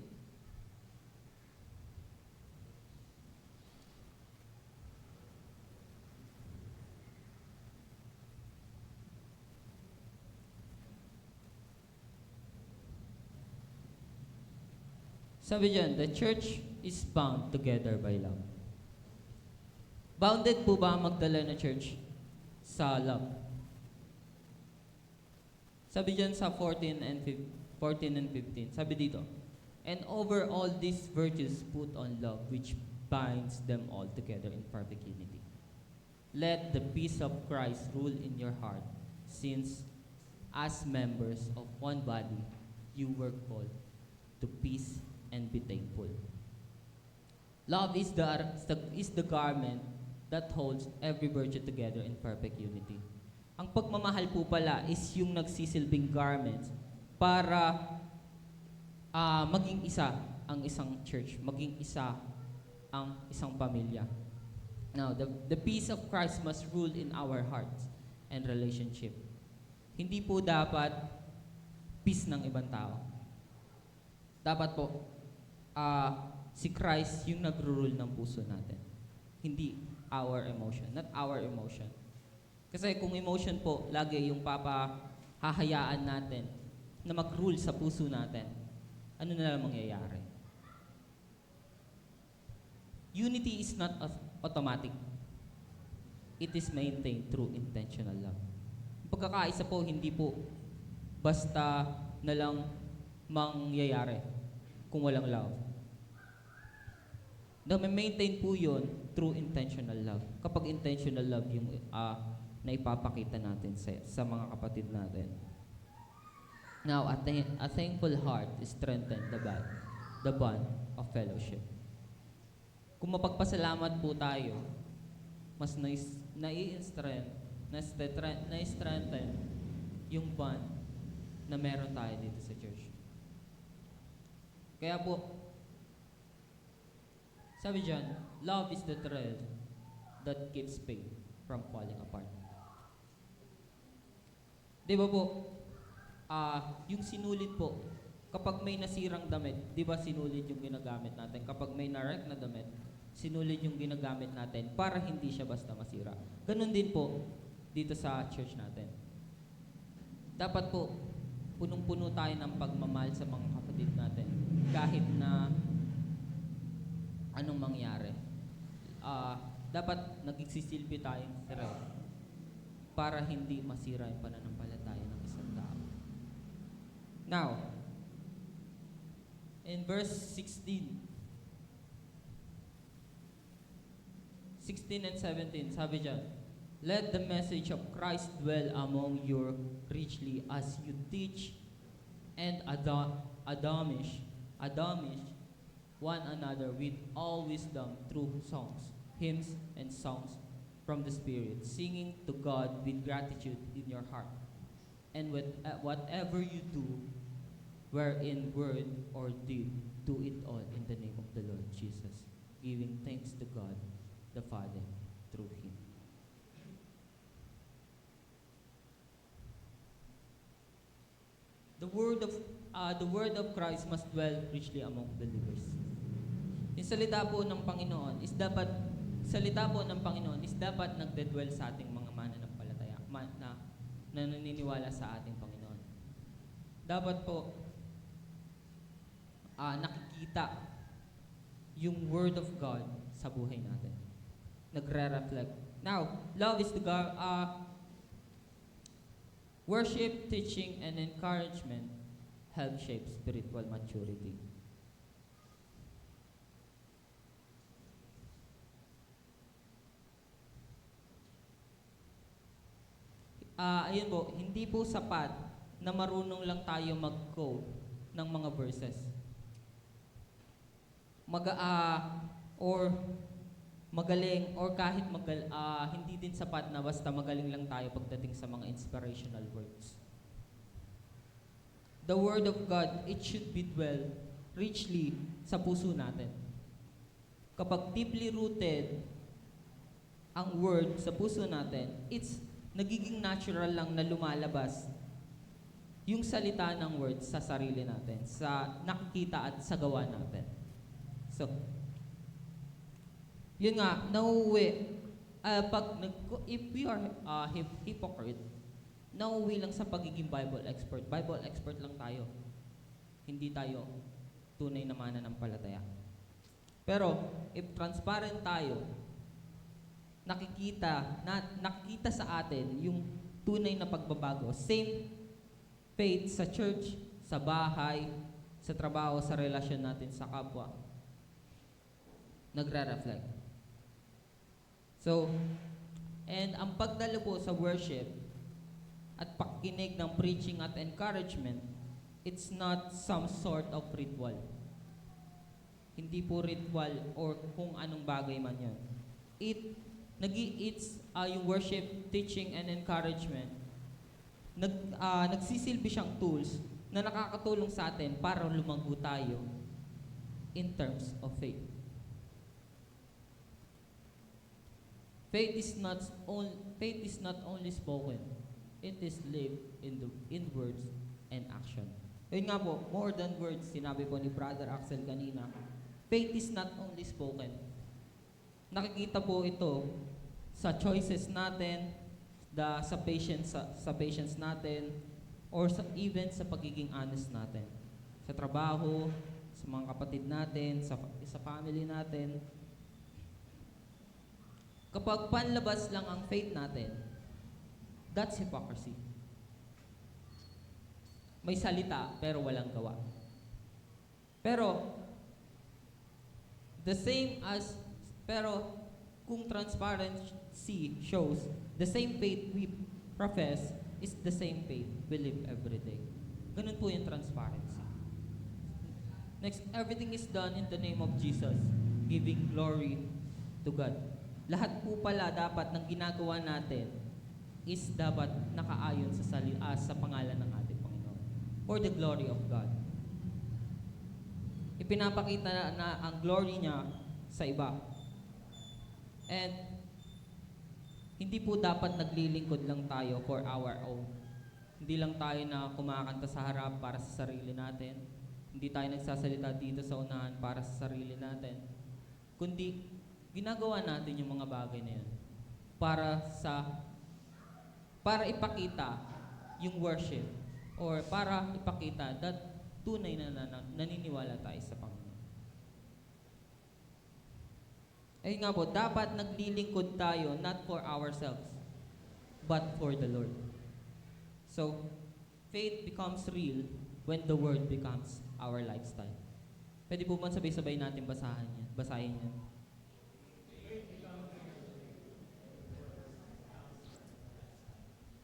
B: sabi dyan, the church is bound together by love. Bounded po ba ang Magdalena Church sa love? Sabi dyan sa 14 and 15, sabi dito, and over all these virtues put on love, which binds them all together in perfect unity. Let the peace of Christ rule in your heart, since as members of one body, you were called to peace and be thankful. Love is the garment that holds every virtue together in perfect unity. Ang pagmamahal po pala is yung nagsisilbing garment para maging isa ang isang church, maging isa ang isang pamilya. Now, the peace of Christ must rule in our hearts and relationship. Hindi po dapat peace ng ibang tao. Dapat po si Christ yung nagro-rule ng puso natin. Hindi our emotion, not our emotion. Kasi kung emotion po, lagi yung hahayaan natin na mag-rule sa puso natin, ano na lang mangyayari? Unity is not automatic. It is maintained through intentional love. Ang pagkakaisa po, hindi po basta na lang mangyayari kung walang love. Na-maintain po yun through intentional love. Kapag intentional love yung na ipapakita natin sa mga kapatid natin. Now, a thankful heart strengthens the bond of fellowship. Kung mapagpasalamat po tayo, mas na-strengthen yung bond na meron tayo dito sa church. Kaya po, sabi dyan, love is the thread that keeps faith from falling apart. Di ba po, yung sinulit po, kapag may nasirang damit, di ba sinulit yung ginagamit natin? Kapag may narek na damit, sinulit yung ginagamit natin para hindi siya basta masira. Ganon din po dito sa church natin. Dapat po, punong-puno tayo ng pagmamahal sa mga kapatid natin. Kahit na anong mangyari. Dapat nagsisilbi tayong thread para hindi masira yung pananampalataya ng isang tao. Now, in verse 16 and 17, sabi dyan, let the message of Christ dwell among you richly as you teach and admonish one another with all wisdom through songs, hymns, and songs from the Spirit, singing to God with gratitude in your heart. And whatever you do, wherein word or deed, do it all in the name of the Lord Jesus, giving thanks to God the Father through Him. The word of Christ must dwell richly among believers. Yung salita po ng Panginoon is dapat nagdedwell sa ating mga mananampalataya na naniniwala sa ating Panginoon. Dapat po nakikita yung Word of God sa buhay natin. Nagre-reflect. Now, love is the God. Worship, teaching, and encouragement help shape spiritual maturity. Ayun po, hindi po sapat na marunong lang tayo mag-code ng mga verses. Or magaling, or kahit hindi din sapat na basta magaling lang tayo pagdating sa mga inspirational words. The Word of God, it should be dwell richly sa puso natin. Kapag deeply rooted ang Word sa puso natin, it's nagiging natural lang na lumalabas yung salita ng Word sa sarili natin, sa nakikita at sa gawa natin. So, yun nga, nauuwi. If we are hypocrite, nauuwi lang sa pagiging Bible expert. Bible expert lang tayo. Hindi tayo tunay na mananampalataya. Pero, if transparent tayo, nakikita sa atin yung tunay na pagbabago. Same faith sa church, sa bahay, sa trabaho, sa relasyon natin sa kapwa. Nagre-reflect. So, and ang pagdalo po sa worship at pakikinig ng preaching at encouragement, it's not some sort of ritual. Hindi po ritual or kung anong bagay man yun. It's yung worship, teaching, and encouragement. Nagsisilbi siyang tools na nakakatulong sa atin para lumago tayo in terms of faith. Faith is not only spoken, it is lived in words and action. Yun nga po, more than words, sinabi po ni Brother Axel kanina, faith is not only spoken. Nakikita po ito sa choices natin, sa patience natin, or even sa pagiging honest natin. Sa trabaho, sa mga kapatid natin, sa family natin. Kapag panlabas lang ang faith natin, that's hypocrisy. may salita pero walang gawa. Pero pero kung transparency shows the same faith we profess is the same faith we live every day. Ganun po yung transparency. Next, everything is done in the name of Jesus, giving glory to God. Lahat po pala dapat ng ginagawa natin is dapat nakaayon sa pangalan ng ating Panginoon. For the glory of God. Ipinapakita na ang glory niya sa iba. And hindi po dapat naglilingkod lang tayo for our own. Hindi lang tayo na kumakanta sa harap para sa sarili natin. Hindi tayo nagsasalita dito sa unahan para sa sarili natin. Kundi ginagawa natin yung mga bagay na yun para ipakita yung worship or para ipakita that tunay na naniniwala tayo sa Panginoon. Ayun nga po, dapat naglilingkod tayo not for ourselves, but for the Lord. So, faith becomes real when the Word becomes our lifestyle. Pwede po ba sabay-sabay natin basahin yan?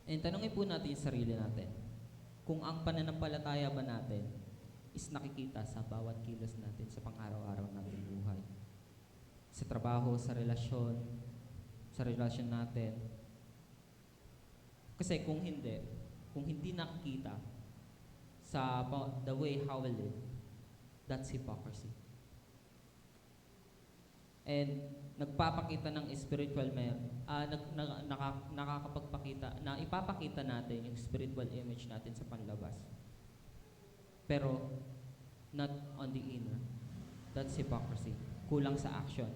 B: And tanongin po natin yung sarili natin. Kung ang pananampalataya ba natin is nakikita sa bawat kilos natin sa pang-araw-araw nating buhay. Sa trabaho, sa relasyon natin. Kasi kung hindi nakikita sa the way how we live, that's hypocrisy. And nagpapakita ng spiritual nakakapagpakita na ipapakita natin yung spiritual image natin sa panlabas. Pero not on the inner. That's hypocrisy. Kulang sa action.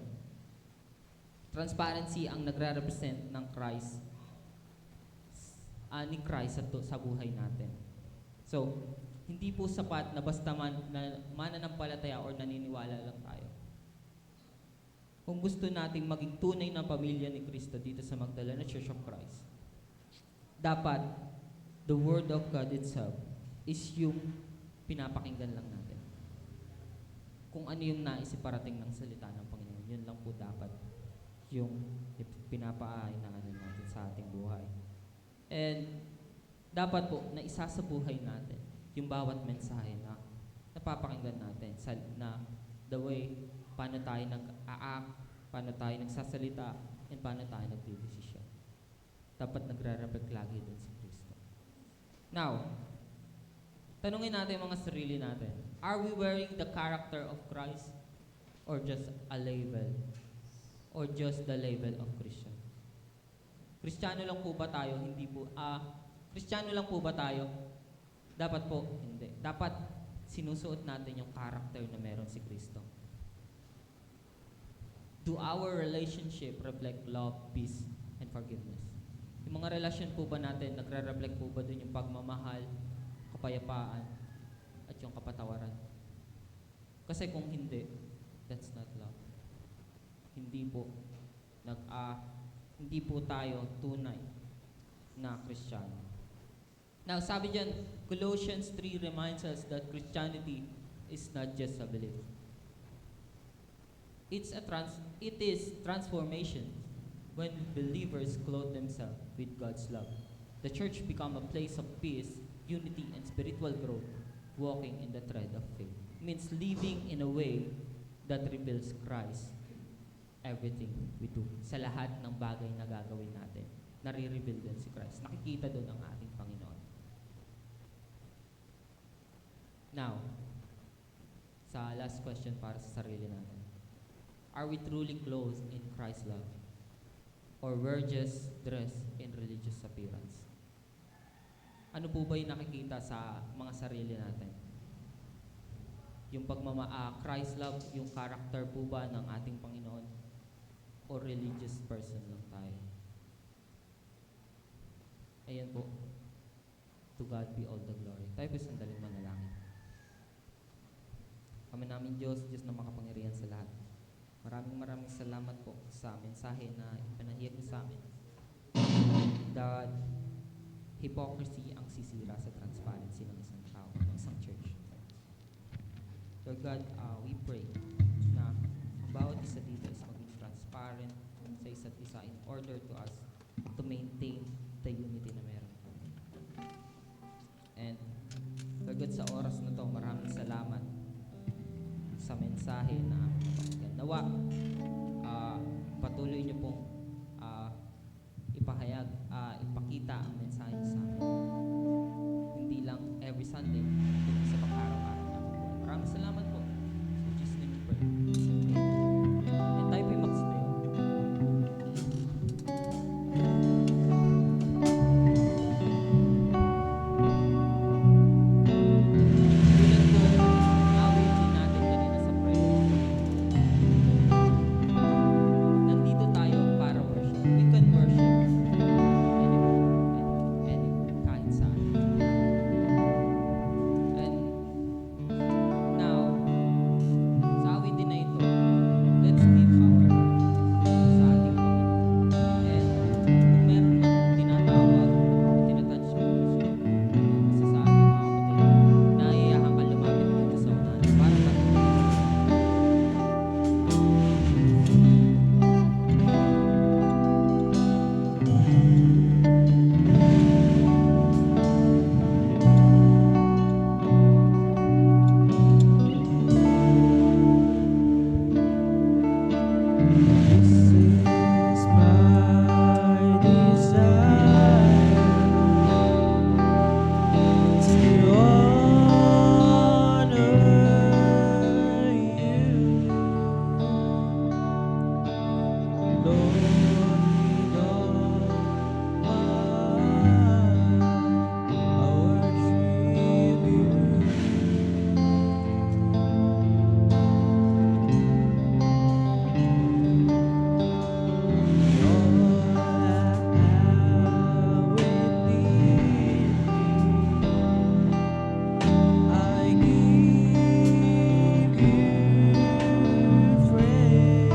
B: Transparency ang nagre-represent ng Christ ni Christ sa buhay natin. So, hindi po sapat na basta mananampalataya or naniniwala lang tayo. Kung gusto nating maging tunay na pamilya ni Kristo dito sa Magdalena Church of Christ, dapat the Word of God itself is yung pinapakinggan lang natin. Kung ano yung nais iparating ng salita ng Panginoon, yun lang po dapat yung pinapaain na natin sa ating buhay. And dapat po na isa sa buhay natin yung bawat mensahe na napapakinggan natin na the way paano tayo nag-a-act, paano tayo nagsasalita, and paano tayo nagdidesisyon. Dapat nagre-reflect lagi din si Kristo. Now, tanungin natin mga sarili natin. Are we wearing the character of Christ or just a label? Or just the label of Christian? Kristiyano lang po ba tayo? Hindi po. Kristiyano lang po ba tayo? Dapat po, hindi. Dapat sinusuot natin yung character na meron si Kristo. Do our relationship reflect love, peace, and forgiveness? Yung mga relasyon po ba natin, nagre-reflect po ba dun yung pagmamahal, kapayapaan, at yung kapatawaran? Kasi kung hindi, that's not love. Hindi po tayo tunay na Kristiyano. Now, sabi dyan, Colossians 3 reminds us that Christianity is not just a belief. It is transformation when believers clothe themselves with God's love. The church become a place of peace, unity, and spiritual growth, walking in the thread of faith. It means living in a way that reveals Christ everything we do. Sa lahat ng bagay na gagawin natin, nare-reveal din si Christ. Nakikita doon ang ating Panginoon. Now, sa last question para sa sarili natin. Are we truly clothed in Christ's love? Or we're just dressed in religious appearance? Ano po ba yung nakikita sa mga sarili natin? Yung Christ's love, yung character po ba ng ating Panginoon? O religious person lang tayo? Ayan po. To God be all the glory. Tayo po sandaling manalangin. Kami namin Diyos na makapangyarihan sa lahat. Maraming salamat po sa mensahe na ipinahayag niyo sa amin. That hypocrisy ang sisira sa transparency ng isang tao, ng isang church. Lord God, we pray na ang bawat isa dito is maging transparent sa isa't isa in order to us to maintain the unity na meron. And Lord God, sa oras na to, maraming salamat sa mensahe na napakinggan. Nawa, patuloy niyo pong ipakita ang mensahe sa amin. Hindi lang every Sunday, kundi sa pang-araw-araw namin po. Maraming salamat po. In Jesus' name we pray. And tayo po'y magsitayo. Tulad po, awit din natin kanina sa prayer. Nandito tayo para worship. We can worship anywhere, kahit saan. And now, sa awit din na ito, let's give our heart sa ating Panginoon. And kung meron man tinatawag, tinatouch yung puso, isa sa ating mga kapatid, naiiyakan ka lumapit dito sa unahan para patuloy.
A: This is my desire to honor you, Lord, with all my heart. I worship you. I give you praise.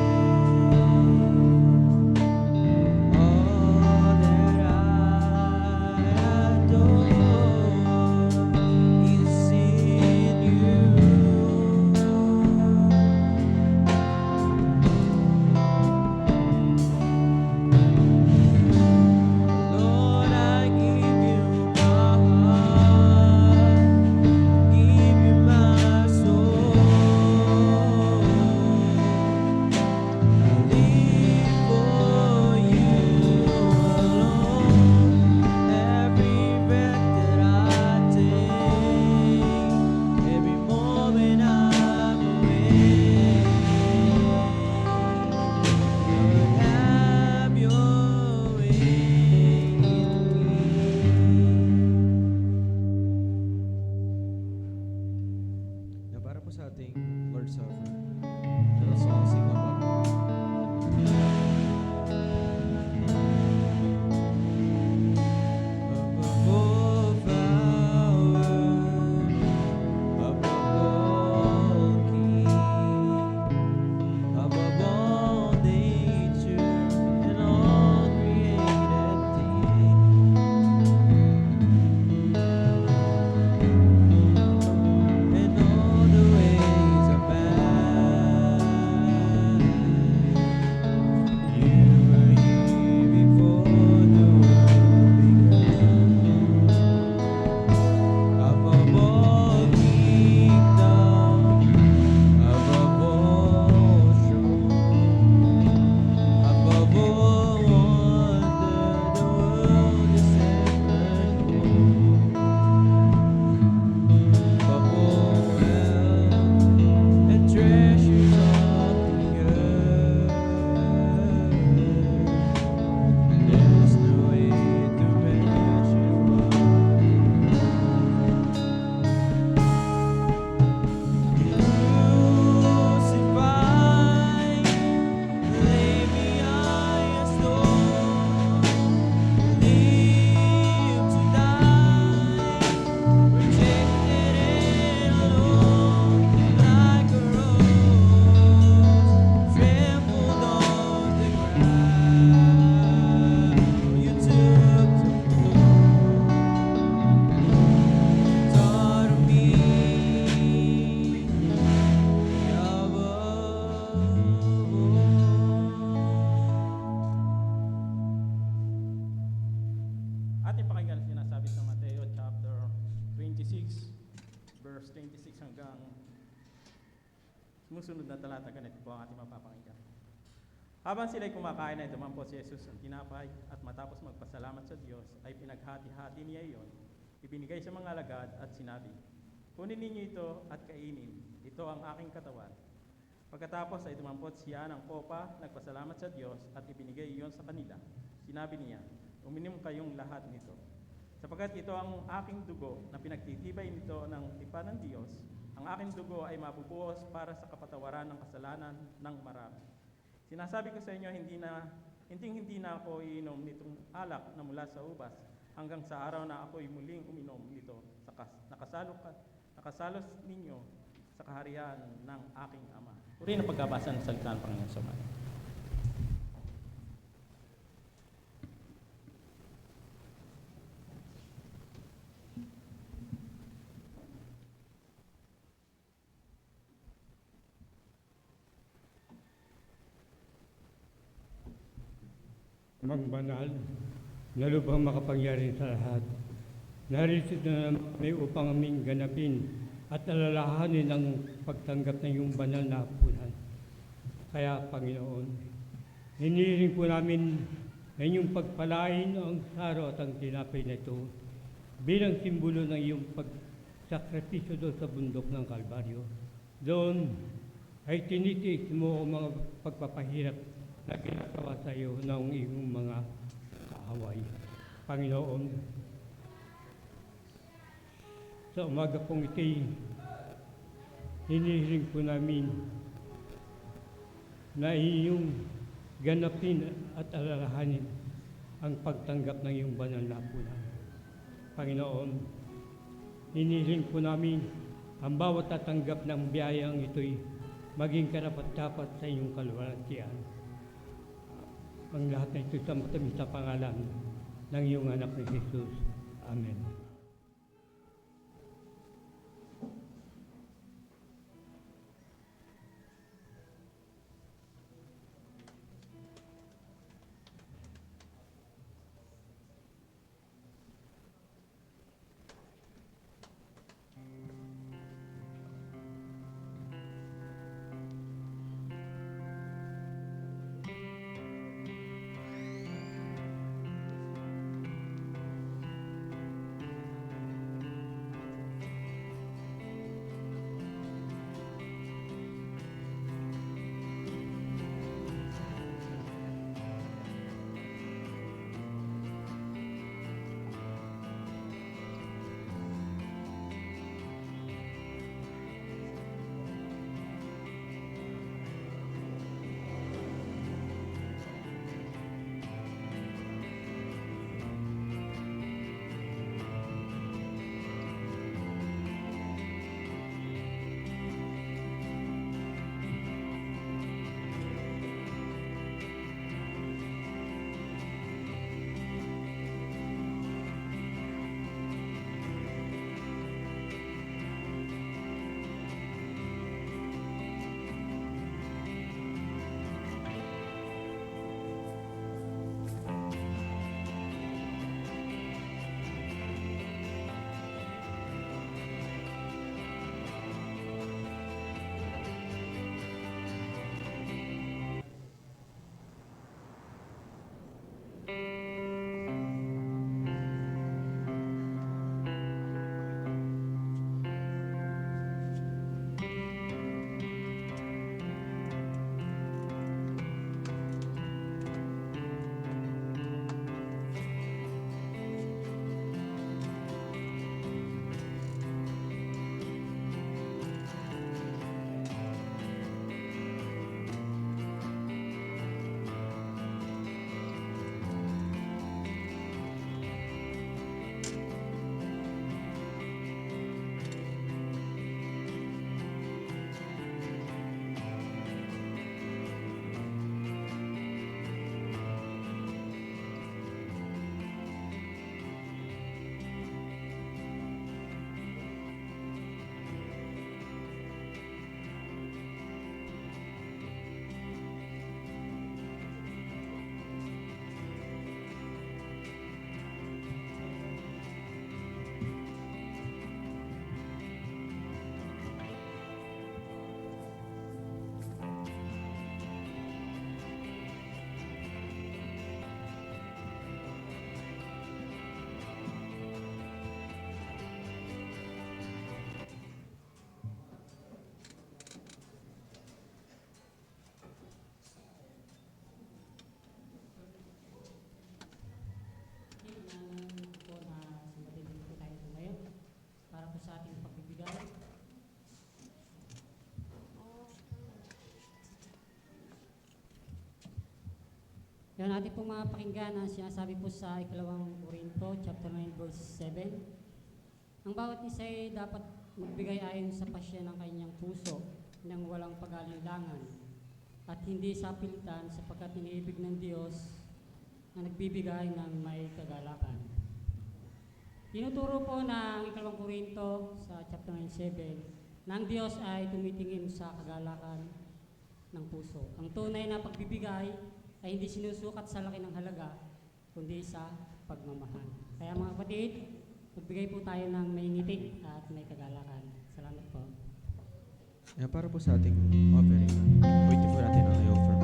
C: Habang sila'y kumakain ay dumampo si Jesus ng tinapay at matapos magpasalamat sa Diyos ay pinaghati-hati niya iyon, ibinigay sa mga alagad at sinabi, "Kunin ninyo ito at kainin, ito ang aking katawan." Pagkatapos ay dumampot siya ng kopa, nagpasalamat sa Diyos at ibinigay iyon sa kanila. Sinabi niya, "Uminom kayong lahat nito. Sapagkat ito ang aking dugo na pinagtitibay nito ng tipan ng Diyos, ang aking dugo ay mabubuhos para sa kapatawaran ng kasalanan ng marami. Sinasabi ko sa inyo, hindi na ako iinom nitong alak na mula sa ubas hanggang sa araw na ako'y muling uminom nito sa nakasalos ninyo sa kaharian ng aking Ama." Uri na pagbabasa ng salita ng Panginoon sa mga.
D: Magbanal, na lubhang makapangyarihan sa lahat. Narito na may upang aming ganapin at alalahanin ang pagtanggap ng iyong banal na hapunan. Kaya, Panginoon, hinihiling po namin na inyong pagpalain ang saro at ang tinapay na ito bilang simbolo ng iyong pagsakripisyo doon sa bundok ng Kalbaryo. Doon ay tinitiis mo ang mga pagpapahirap na ginagawa sa iyo ng iyong mga kaaway. Panginoon, sa umaga pong ito'y hinihiling po namin na iyong ganapin at alalahanin ang pagtanggap ng iyong banal na hapunan. Panginoon, hinihiling po namin ang bawat tatanggap ng biyayang ito'y maging karapat-dapat sa iyong kaluwalhatian. Ang lahat na ito sa matamis na pangalan ng iyong anak ni Jesus. Amen.
E: Kaya natin pong mga pakinggan ang sinasabi po sa ikalawang Korinto, chapter 9, verse 7. Ang bawat isa ay dapat magbigay ayon sa pasya ng kanyang puso nang walang pag-alinlangan at hindi sa pilitan sapagkat iniibig ng Diyos na nagbibigay ng may kagalakan. Tinuturo po ng ikalawang Korinto sa chapter 9:7 na ang Diyos ay tumitingin sa kagalakan ng puso. Ang tunay na pagbibigay ay hindi sinusukat sa laki ng halaga, kundi sa pagmamahal. Kaya mga kapatid, magbigay po tayo ng may ngiti at may kagalakan. Salamat po.
A: Ayan, para po sa ating offering. Waiting po natin ang i-offer.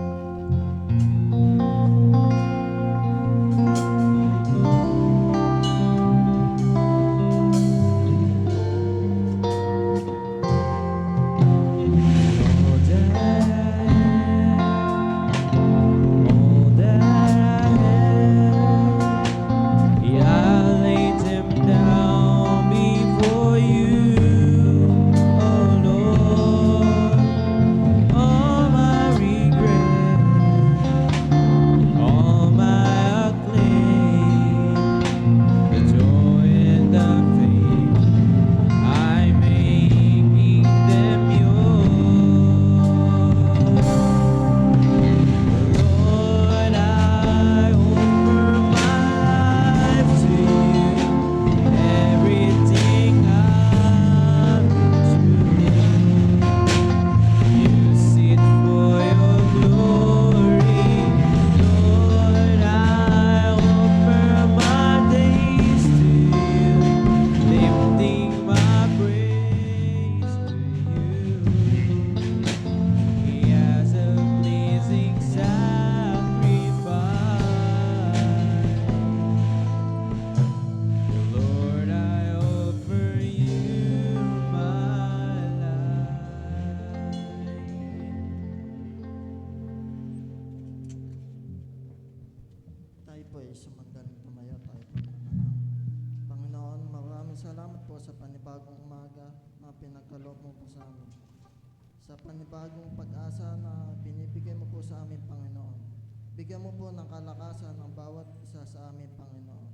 F: Tayo po ay sumandaling tumayo, tayo po manalangin. Panginoon, maraming salamat po sa panibagong umaga na pinagkaloob mo po sa amin. Sa panibagong pag-asa na binibigay mo po sa amin, Panginoon. Bigyan mo po ng kalakasan ang bawat isa sa amin, Panginoon.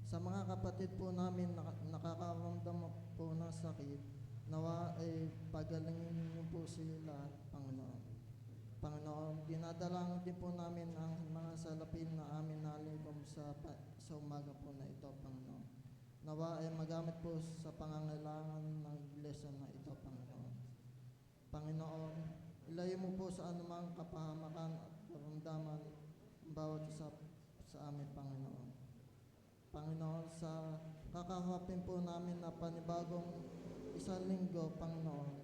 F: Sa mga kapatid po namin na nakakaramdam po ng sakit, nawa ay pagalingin niyo po sila, Panginoon. Panginoon, dinadalangin din po namin ang mga salapin na amin nalikom sa umaga po na ito, Panginoon. Nawa ay magamit po sa pangangailangan ng iglesia na ito, Panginoon. Panginoon, ilayo mo po sa anumang kapahamakan at karamdaman ang bawat isa sa amin, Panginoon. Panginoon, sa kakaharapin po namin na panibagong isang linggo, Panginoon,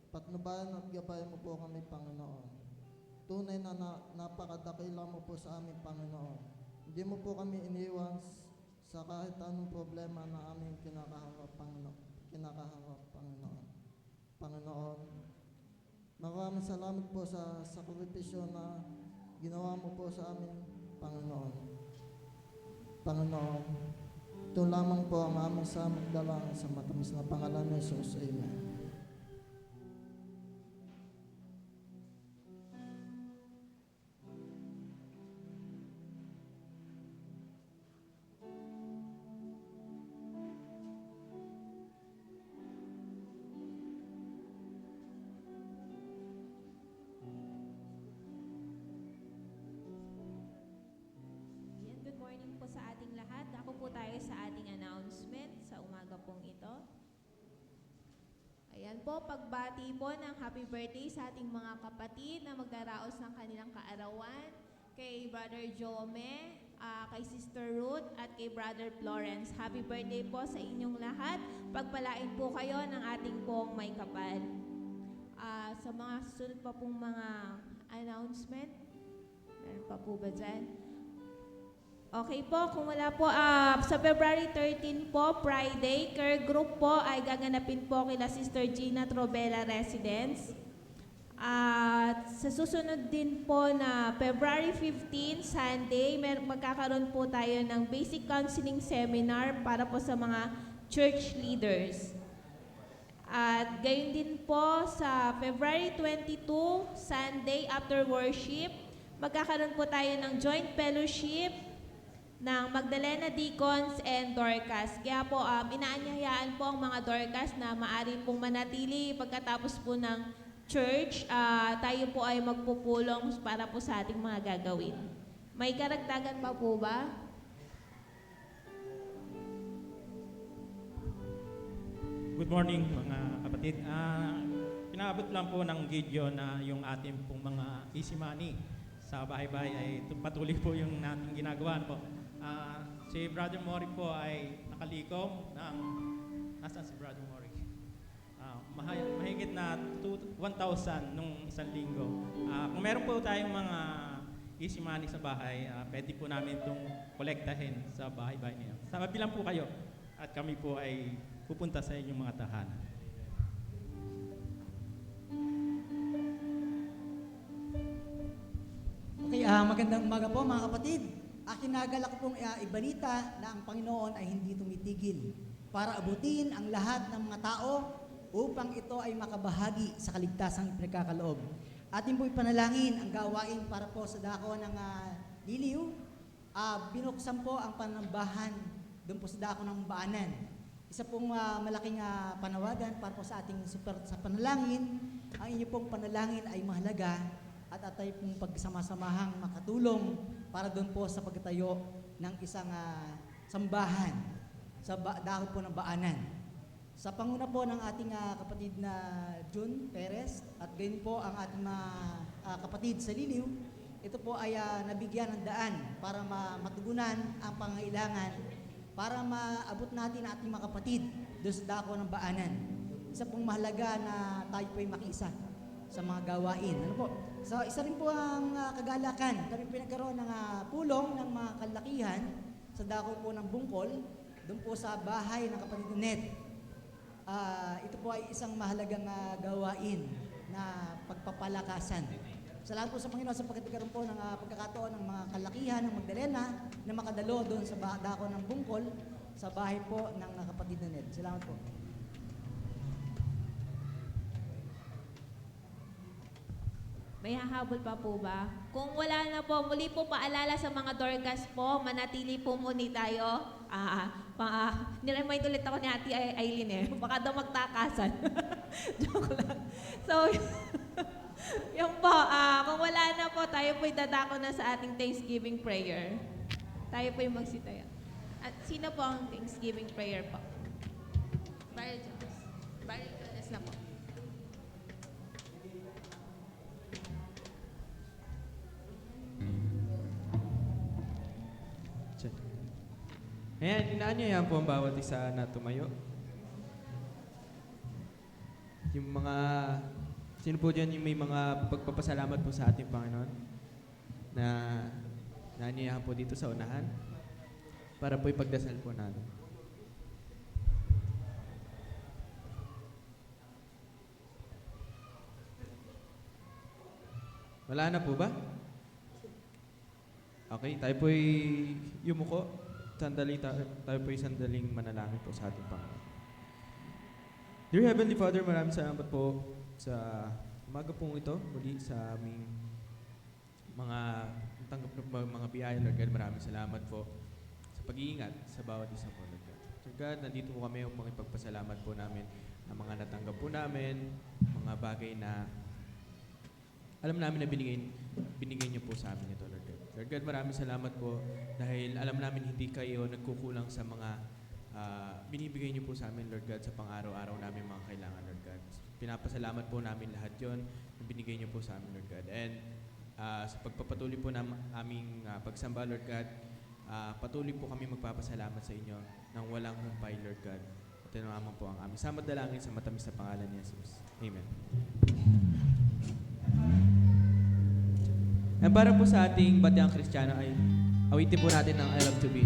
F: patnubayan at gabayan mo po kami, Panginoon. Tunay na napakadakila mo po sa amin, Panginoon. Hindi mo po kami iniwan sa kahit anong problema na aming kinakaharap, Panginoon. Panginoon, maraming salamat po sa sakripisyo na ginawa mo po sa amin, Panginoon. Panginoon, ito lamang po ang aming samang dalangin sa matamis na pangalan ni Jesus. Amen.
G: Yan, good morning po sa ating lahat. Ako po tayo sa ating announcement sa umaga pong ito. Ayan po, pagbati po ng happy birthday sa ating mga kapatid na magdaraos ng kanilang kaarawan, kay Brother Jome, kay Sister Ruth, at kay Brother Florence. Happy birthday po sa inyong lahat. Pagpalain po kayo ng ating pong may kapal. Sa mga susunod pa pong mga announcement, meron pa po ba dyan? Okay po, kung wala po, sa February 13 po, Friday, care group po ay gaganapin po kila Sister Gina Trobela Residence. At sa susunod din po na February 15, Sunday, magkakaroon po tayo ng basic counseling seminar para po sa mga church leaders. At gayon din po sa February 22, Sunday after worship, magkakaroon po tayo ng joint fellowship ng Magdalena Deacons and Dorcas. Kaya po, inaanyayaan po ang mga Dorcas na maaari pong manatili pagkatapos po ng church. Tayo po ay magpupulong para po sa ating mga gagawin. May karagdagan pa po ba?
C: Good morning mga kapatid. Pinaabot lang po ng video na yung ating pong mga easy money sa bahay-bahay ay patuloy po yung nating ginagawa po. Si Brother Mori po ay nakalikom ng, nasaan si Brother Mori? Mahigit na 1,000 nung isang linggo. Kung meron po tayong mga easy money sa bahay, pwede po namin itong kolektahin sa bahay-bahay niyo. Sabi lang po kayo at kami po ay pupunta sa inyong mga tahanan.
H: Okay, magandang umaga po mga kapatid. Kinagalak pong ibalita na ang Panginoon ay hindi tumitigil para abutin ang lahat ng mga tao upang ito ay makabahagi sa kaligtasang pinagkakaloob. Atin po ipanalangin ang gawain para po sa dako ng Liliw. Binuksan po ang panambahan doon po sa dako ng Baanan. Isa pong malaking panawagan para po sa ating sa panalangin. Ang inyo pong panalangin ay mahalaga at tayo pong pagsama-samahang makatulong para doon po sa pagtayo ng isang sambahan sa dako po ng Baanan. Sa panguna po ng ating kapatid na June Perez at gayon po ang ating mga kapatid sa Liliw, ito po ay nabigyan ng daan para matugunan ang pangailangan para maabot natin ang ating mga kapatid doon sa dako ng Baanan. Isa pong mahalaga na tayo po ay makiisa sa mga gawain. Ano po? So, isa rin po ang kagalakan. Kami pinagkaroon ng pulong ng mga kalakihan sa dako po ng Bungkol, doon po sa bahay ng kapatid Ned. Ito po ay isang mahalagang gawain na pagpapalakasan. Salamat po sa Panginoon sa pagkakaroon po ng pagkakataon ng mga kalakihan ng Magdalena na makadalo doon sa dako ng Bungkol sa bahay po ng kapatid na Ned. Salamat po.
G: May hahabol pa po ba? Kung wala na po, muli po paalala sa mga Dorcas po, manatili po muni tayo. Niremind ulit ako ni Ate Aileen eh. Baka daw magtakasan. Joke lang. So, yun po, kung wala na po, tayo po'y dadako na sa ating Thanksgiving prayer. Tayo po'y magsitayo. At sino po ang Thanksgiving prayer po? Barry Jones. Barry Jones na po.
A: Ayan, inaanyayahan po ang bawat isa na tumayo. Yung mga, sino po dyan yung may mga pagpapasalamat po sa ating Panginoon na naanyayahan po dito sa unahan para po ipagdasal po natin. Wala na po ba? Okay, tayo po'y yumuko. Tayo po'y sandaling manalangin po sa ating Panginoon. Dear Heavenly Father, maraming salamat po sa umaga pong ito, muli sa aming mga tanggap ng mga biyaya, Lord God. Maraming salamat po sa pag-iingat sa bawat isa po, Lord God. Lord God, nandito po kami upang ipagpasalamat po namin ang mga natanggap po namin, mga bagay na alam namin na binigay niyo po sa amin ito, Lord God. Lord God, maraming salamat po dahil alam namin hindi kayo nagkukulang sa mga binibigay niyo po sa amin, Lord God, sa pang-araw-araw namin mga kailangan, Lord God. Pinapasalamat po namin lahat yon na binigay niyo po sa amin, Lord God. And sa pagpapatuloy po ng aming pagsamba, Lord God, patuloy po kami magpapasalamat sa inyo ng walang humpay, Lord God. At ito naman po ang aming samad dalangin sa matamis na pangalan ni Jesus. Amen. And para po sa ating batyang Kristiyano ay awitin po natin ng I Love to Be.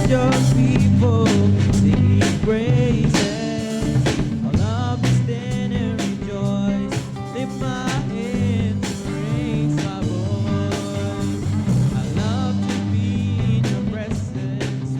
A: Your people singing praises, all of us stand and rejoice, lift my hands and raise my voice. I love to be in your presence.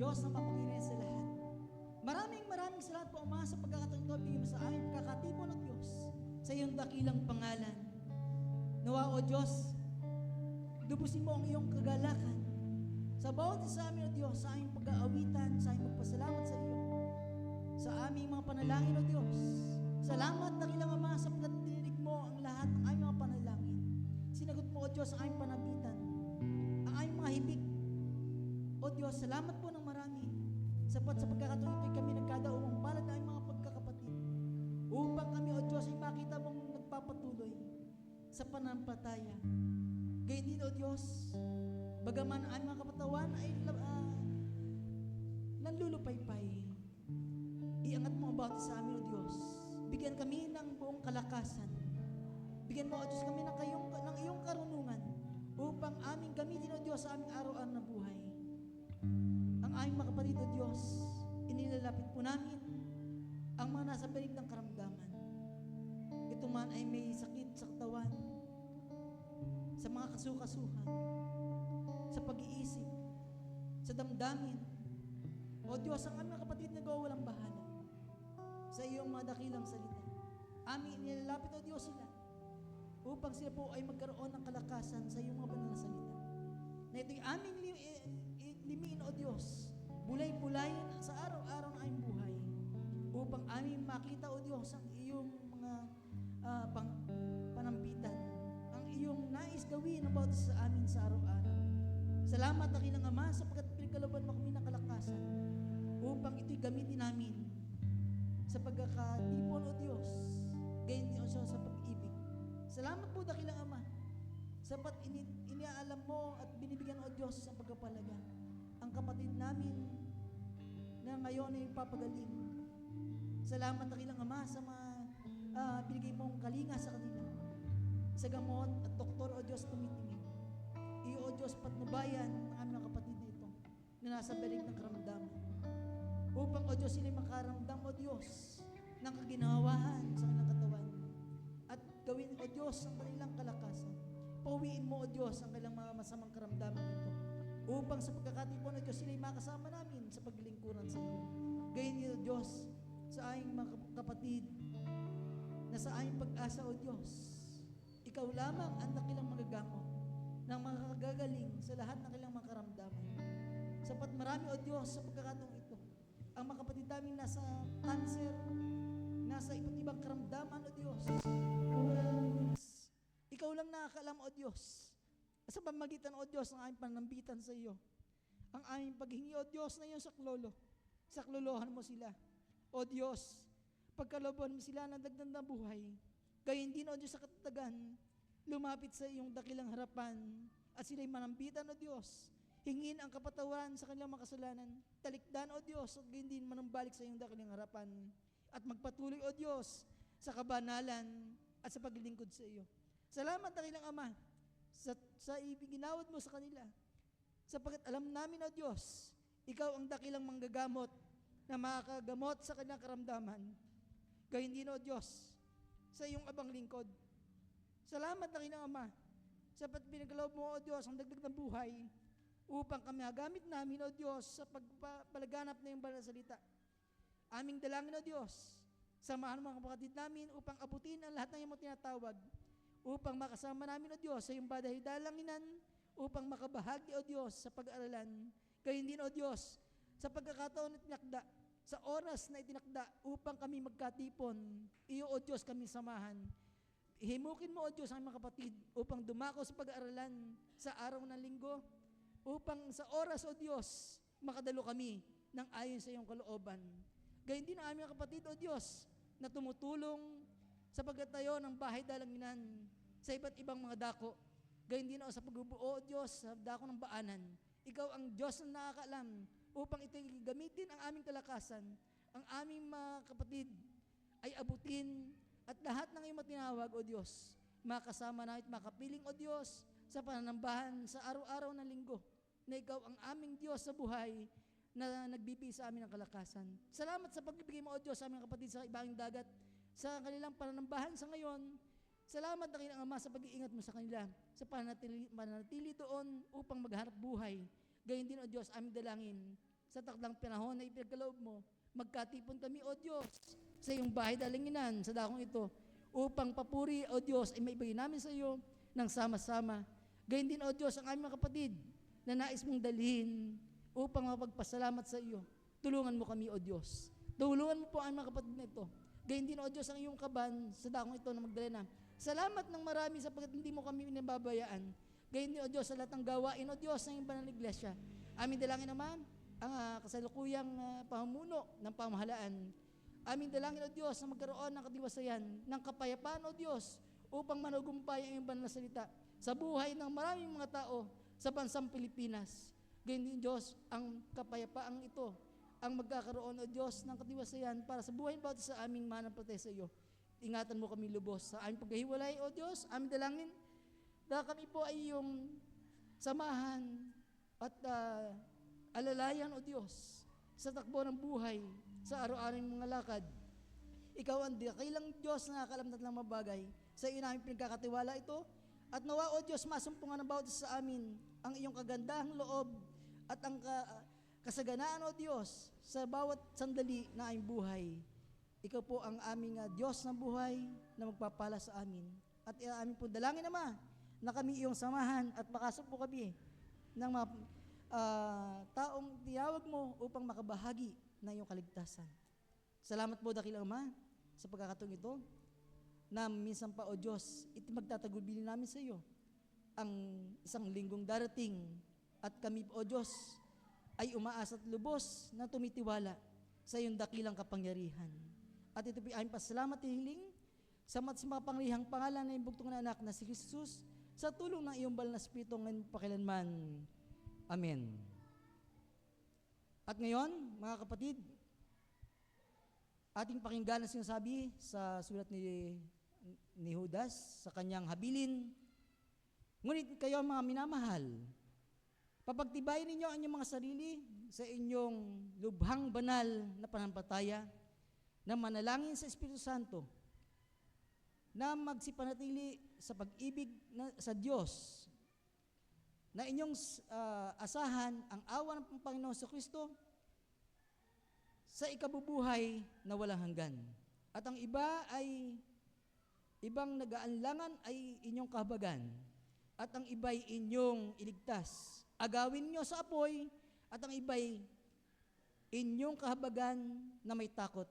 H: Diyos na mapangyarihan sa lahat. Maraming salamat po, Ama, sa pagkakataon ito, bigyan mo sa amin pagkakatipon ng Diyos sa iyong dakilang pangalan. Nawa, O Diyos, lubusin mo ang iyong kagalakan sa bawat isa sa amin, O Diyos, sa aming pag-aawitan, sa aming pagpasalamat sa iyo, sa aming mga panalangin, O Diyos. Salamat, dakilang Ama, sa pagkatinig mo ang lahat ng aming mga panalangin. Sinagot mo, O Diyos, ang aming panabitan, ang aming mga hibik. O Diyos, salamat po ng marami sapat sa pagkakataon ito'y kami nagkadaumang palad na aming mga pagkakapatid upang kami, O Diyos, ay makita mong nagpapatuloy sa pananampalataya. Gayun din, O Diyos, bagaman ang aming mga kapatawan ay nanlulupaypay, iangat mo ang bawat sa amin, O Diyos. Bigyan kami ng buong kalakasan. Bigyan mo, O Diyos, kami ng iyong karunungan upang aming gamitin, O Diyos, sa aming araw-araw na buhay. Ang aming mga kapatid, O Diyos, inilalapit po namin ang mga nasa balig ng karamdaman. Ito man ay may sakit sa katawan, sa mga kasukasuhan, sa pag-iisip, sa damdamin. O Diyos, ang aming mga kapatid na gawa walang bahala sa iyong mga dakilang salita. Aming inilalapit, O Diyos, sila upang sila po ay magkaroon ng kalakasan sa iyong mga banal na salita. Na ito'y aming limiin, O Diyos, bulay-bulayin sa araw-araw na aming buhay upang aming makita, O Diyos, ang iyong mga panampitan, ang iyong nais gawin ng bawat isa sa amin sa araw-araw. Salamat, dakilang Ama, sapagkat pinagkalooban mo kami ng kalakasan upang ito'y gamitin namin sa pagkakatipon, O Diyos, gayon din, O Diyos, sa pag-ibig. Salamat po, dakilang Ama, sapat iniaalam mo at binibigyan, O Diyos, sa pagkapalaga ang kapatid namin na ngayon ay papagaling. Salamat, dakilang Ama, sa mga binigay mong kalinga sa kanila, sa gamot at doktor, O Diyos, tumitingin. Iyo, O Diyos, patnubayan ang aming mga kapatid na ito na nasa balig ng karamdaman upang, O Diyos, sila'y makaramdam, O Diyos, ng kaginhawaan sa kanilang katawan at gawin, O Diyos, ang kanilang kalakasan. Pauwiin mo, O Diyos, ang kanilang mga masamang karamdaman ito upang sa pagkakatipon, O Diyos, sila'y makasama namin sa paglilingkuran sa iyo. Gayon niyo, O Diyos, sa aming mga kapatid na sa aming pag-asa, O Diyos, ikaw lamang ang dakilang magagamot ng mga kagagaling sa lahat ng kanilang mga karamdaman. Sapat marami, O Diyos, sa pagkakataong ito, ang mga kapatid namin nasa cancer, nasa iba't ibang karamdaman, O Diyos. Ikaw lang nakakaalam, O Diyos. Sa pamagitan, O Diyos, ng aming panambitan sa iyo, ang aming paghingi, O Diyos, na iyong saklolo. Saklolohan mo sila. O Diyos, pagkalooban mo sila ng dagdag na buhay, gayon din, O Diyos, sa katatagan, lumapit sa iyong dakilang harapan at sila'y manambitan, O Diyos. Hingin ang kapatawan sa kanilang makasalanan. Talikdan, O Diyos, at gayon din manambalik sa iyong dakilang harapan. At magpatuloy, O Diyos, sa kabanalan at sa paglilingkod sa iyo. Salamat, dakilang Ama, sa ibinginawad mo sa kanila. Sapagkat alam namin, O Diyos, ikaw ang dakilang manggagamot na makakagamot sa kanilang karamdaman. Gayon din, O Diyos, sa iyong abang lingkod. Salamat, dakilang Ama, sapat pinagloob mo, O Diyos, ang dagdag ng buhay upang kami magamit namin, O Diyos, sa pagpalaganap na iyong banal na salita. Aming dalangin, O Diyos, samahan mga kapatid namin upang abutin ang lahat ng iyong tinatawag, upang makasama namin, O Diyos, sa iyong dalanginan, upang makabahagi, O Diyos, sa pag-aaralan. Gayon din, O Diyos, sa pagkakataon na itinakda, sa oras na itinakda, upang kami magkatipon, iyo, O Diyos, kami samahan. Himukin mo, O Diyos, ang mga kapatid, upang dumako sa pag-aaralan sa araw ng linggo, upang sa oras, O Diyos, makadalo kami ng ayon sa iyong kalooban. Gayon din ang aming kapatid, O Diyos, na tumutulong sa pagtatayo ng bahay dalanginan sa iba't ibang mga dako. Gayon din, O, sa pagbubuo, O Diyos, sa dako ng baanan. Ikaw ang Diyos na nakakaalam upang ito'y gamitin ang aming kalakasan, ang aming mga kapatid ay abutin at lahat ng iyong matinawag, O Diyos, makasama na at makapiling, O Diyos, sa pananambahan sa araw-araw na linggo, na ikaw ang aming Diyos sa buhay na nagbibigay sa amin ng kalakasan. Salamat sa pagbibigay mo, O Diyos, sa aming kapatid sa ibang dagat, sa kanilang pananambahan sa ngayon. Salamat, dakilang Ama, sa pag-iingat mo sa kanila, sa pananatili doon upang maghanap buhay. Gayon din, O Diyos, aming dalangin sa takdang panahon na ipinagkaloob mo, magkatipon kami, O Diyos, sa iyong bahay dalinginan sa dakong ito, upang papuri, O Diyos, ay maibigay namin sa iyo ng sama-sama. Gayun din, O Diyos, ang aming mga kapatid na nais mong dalhin upang mapagpasalamat sa iyo. Tulungan mo kami, O Diyos. Tulungan mo po ang mga kapatid na ito. Gayun din, O Diyos, ang iyong kaban sa dakong ito na magdala na. Salamat ng marami sapagkat hindi mo kami pinababayaan. Gayun din, O Diyos, sa lahat ng gawain, O Diyos, ng iyong banal na iglesia. Aming dalangin naman ang kasalukuyang pahamuno ng pamahalaan. Aming dalangin, O Diyos, na magkaroon ng katiwasayan, ng kapayapaan, O Diyos, upang manugumpay ang iyong banal na salita sa buhay ng maraming mga tao sa bansang Pilipinas. Gayun din, Diyos, ang kapayapaang ito ang magkakaroon, O Diyos, ng katiwasayan para sa buhay bawat sa aming manampalataya sa iyo. Ingatan mo kami lubos sa aming paghihiwalay, O Diyos, aming dalangin na kami po ay yung samahan at alalayan, O Diyos, sa takbo ng buhay, sa araw-araw ng mga lakad. Ikaw ang dakilang Diyos na nakakalam na lang mabagay. Sa iyo namin pinagkakatiwala ito. At nawa, O Diyos, masumpungan ng bawat isa sa amin ang iyong kagandahang loob at ang kasaganaan, O Diyos, sa bawat sandali na aming buhay. Ikaw po ang aming Diyos ng buhay na magpapala sa amin. At aming po dalangin naman na kami iyong samahan at makasok po kami ng mga taong tiyawag mo upang makabahagi ng iyong kaligtasan. Salamat po, dakilang Ama, sa pagkakataong ito na minsan pa, O Diyos, magtatagubili namin sa iyo ang isang linggong darating at kami, O Diyos, ay umaasa at lubos na tumitiwala sa iyong dakilang kapangyarihan. At ito po ay pasalamat hiling sa mapanglihang pangalan na imbugtong na anak na si Jesus sa tulong ng iyong banal na Espiritu ngayon pakilanman. Amen. At ngayon, mga kapatid, ating pakinggan ang sinasabi sa sulat ni Judas sa kanyang habilin. Ngunit kayo mga minamahal, papagtibayin ninyo ang inyong mga sarili sa inyong lubhang banal na pananampalataya na manalangin sa Espiritu Santo na magsipanatili sa pag-ibig sa Diyos na inyong asahan ang awa ng Panginoon sa Kristo sa ikabubuhay na walang hanggan. At ang iba ay ibang nag-aanlangan ay inyong kahabagan at ang iba'y inyong iligtas. Agawin nyo sa apoy at ang iba'y inyong kahabagan na may takot.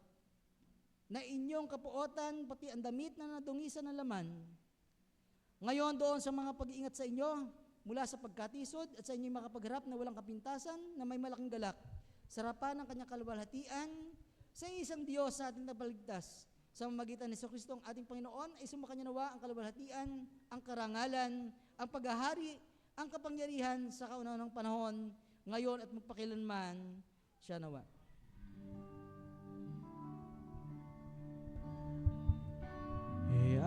H: Na inyong kapuotan, pati ang damit na nadungisan ng laman. Ngayon doon sa mga pag-iingat sa inyo, mula sa pagkatisod at sa inyong makapagharap na walang kapintasan, na may malaking galak, sarapan ng kanyang kaluwalhatian, sa isang Diyos sa ating napaligtas, sa mamagitan ni Kristo ang ating Panginoon, ay sumakanya nawa ang kaluwalhatian, ang karangalan, ang paghahari, ang kapangyarihan sa kaunahang panahon, ngayon at magpakilanman, siya nawa.
A: Hey,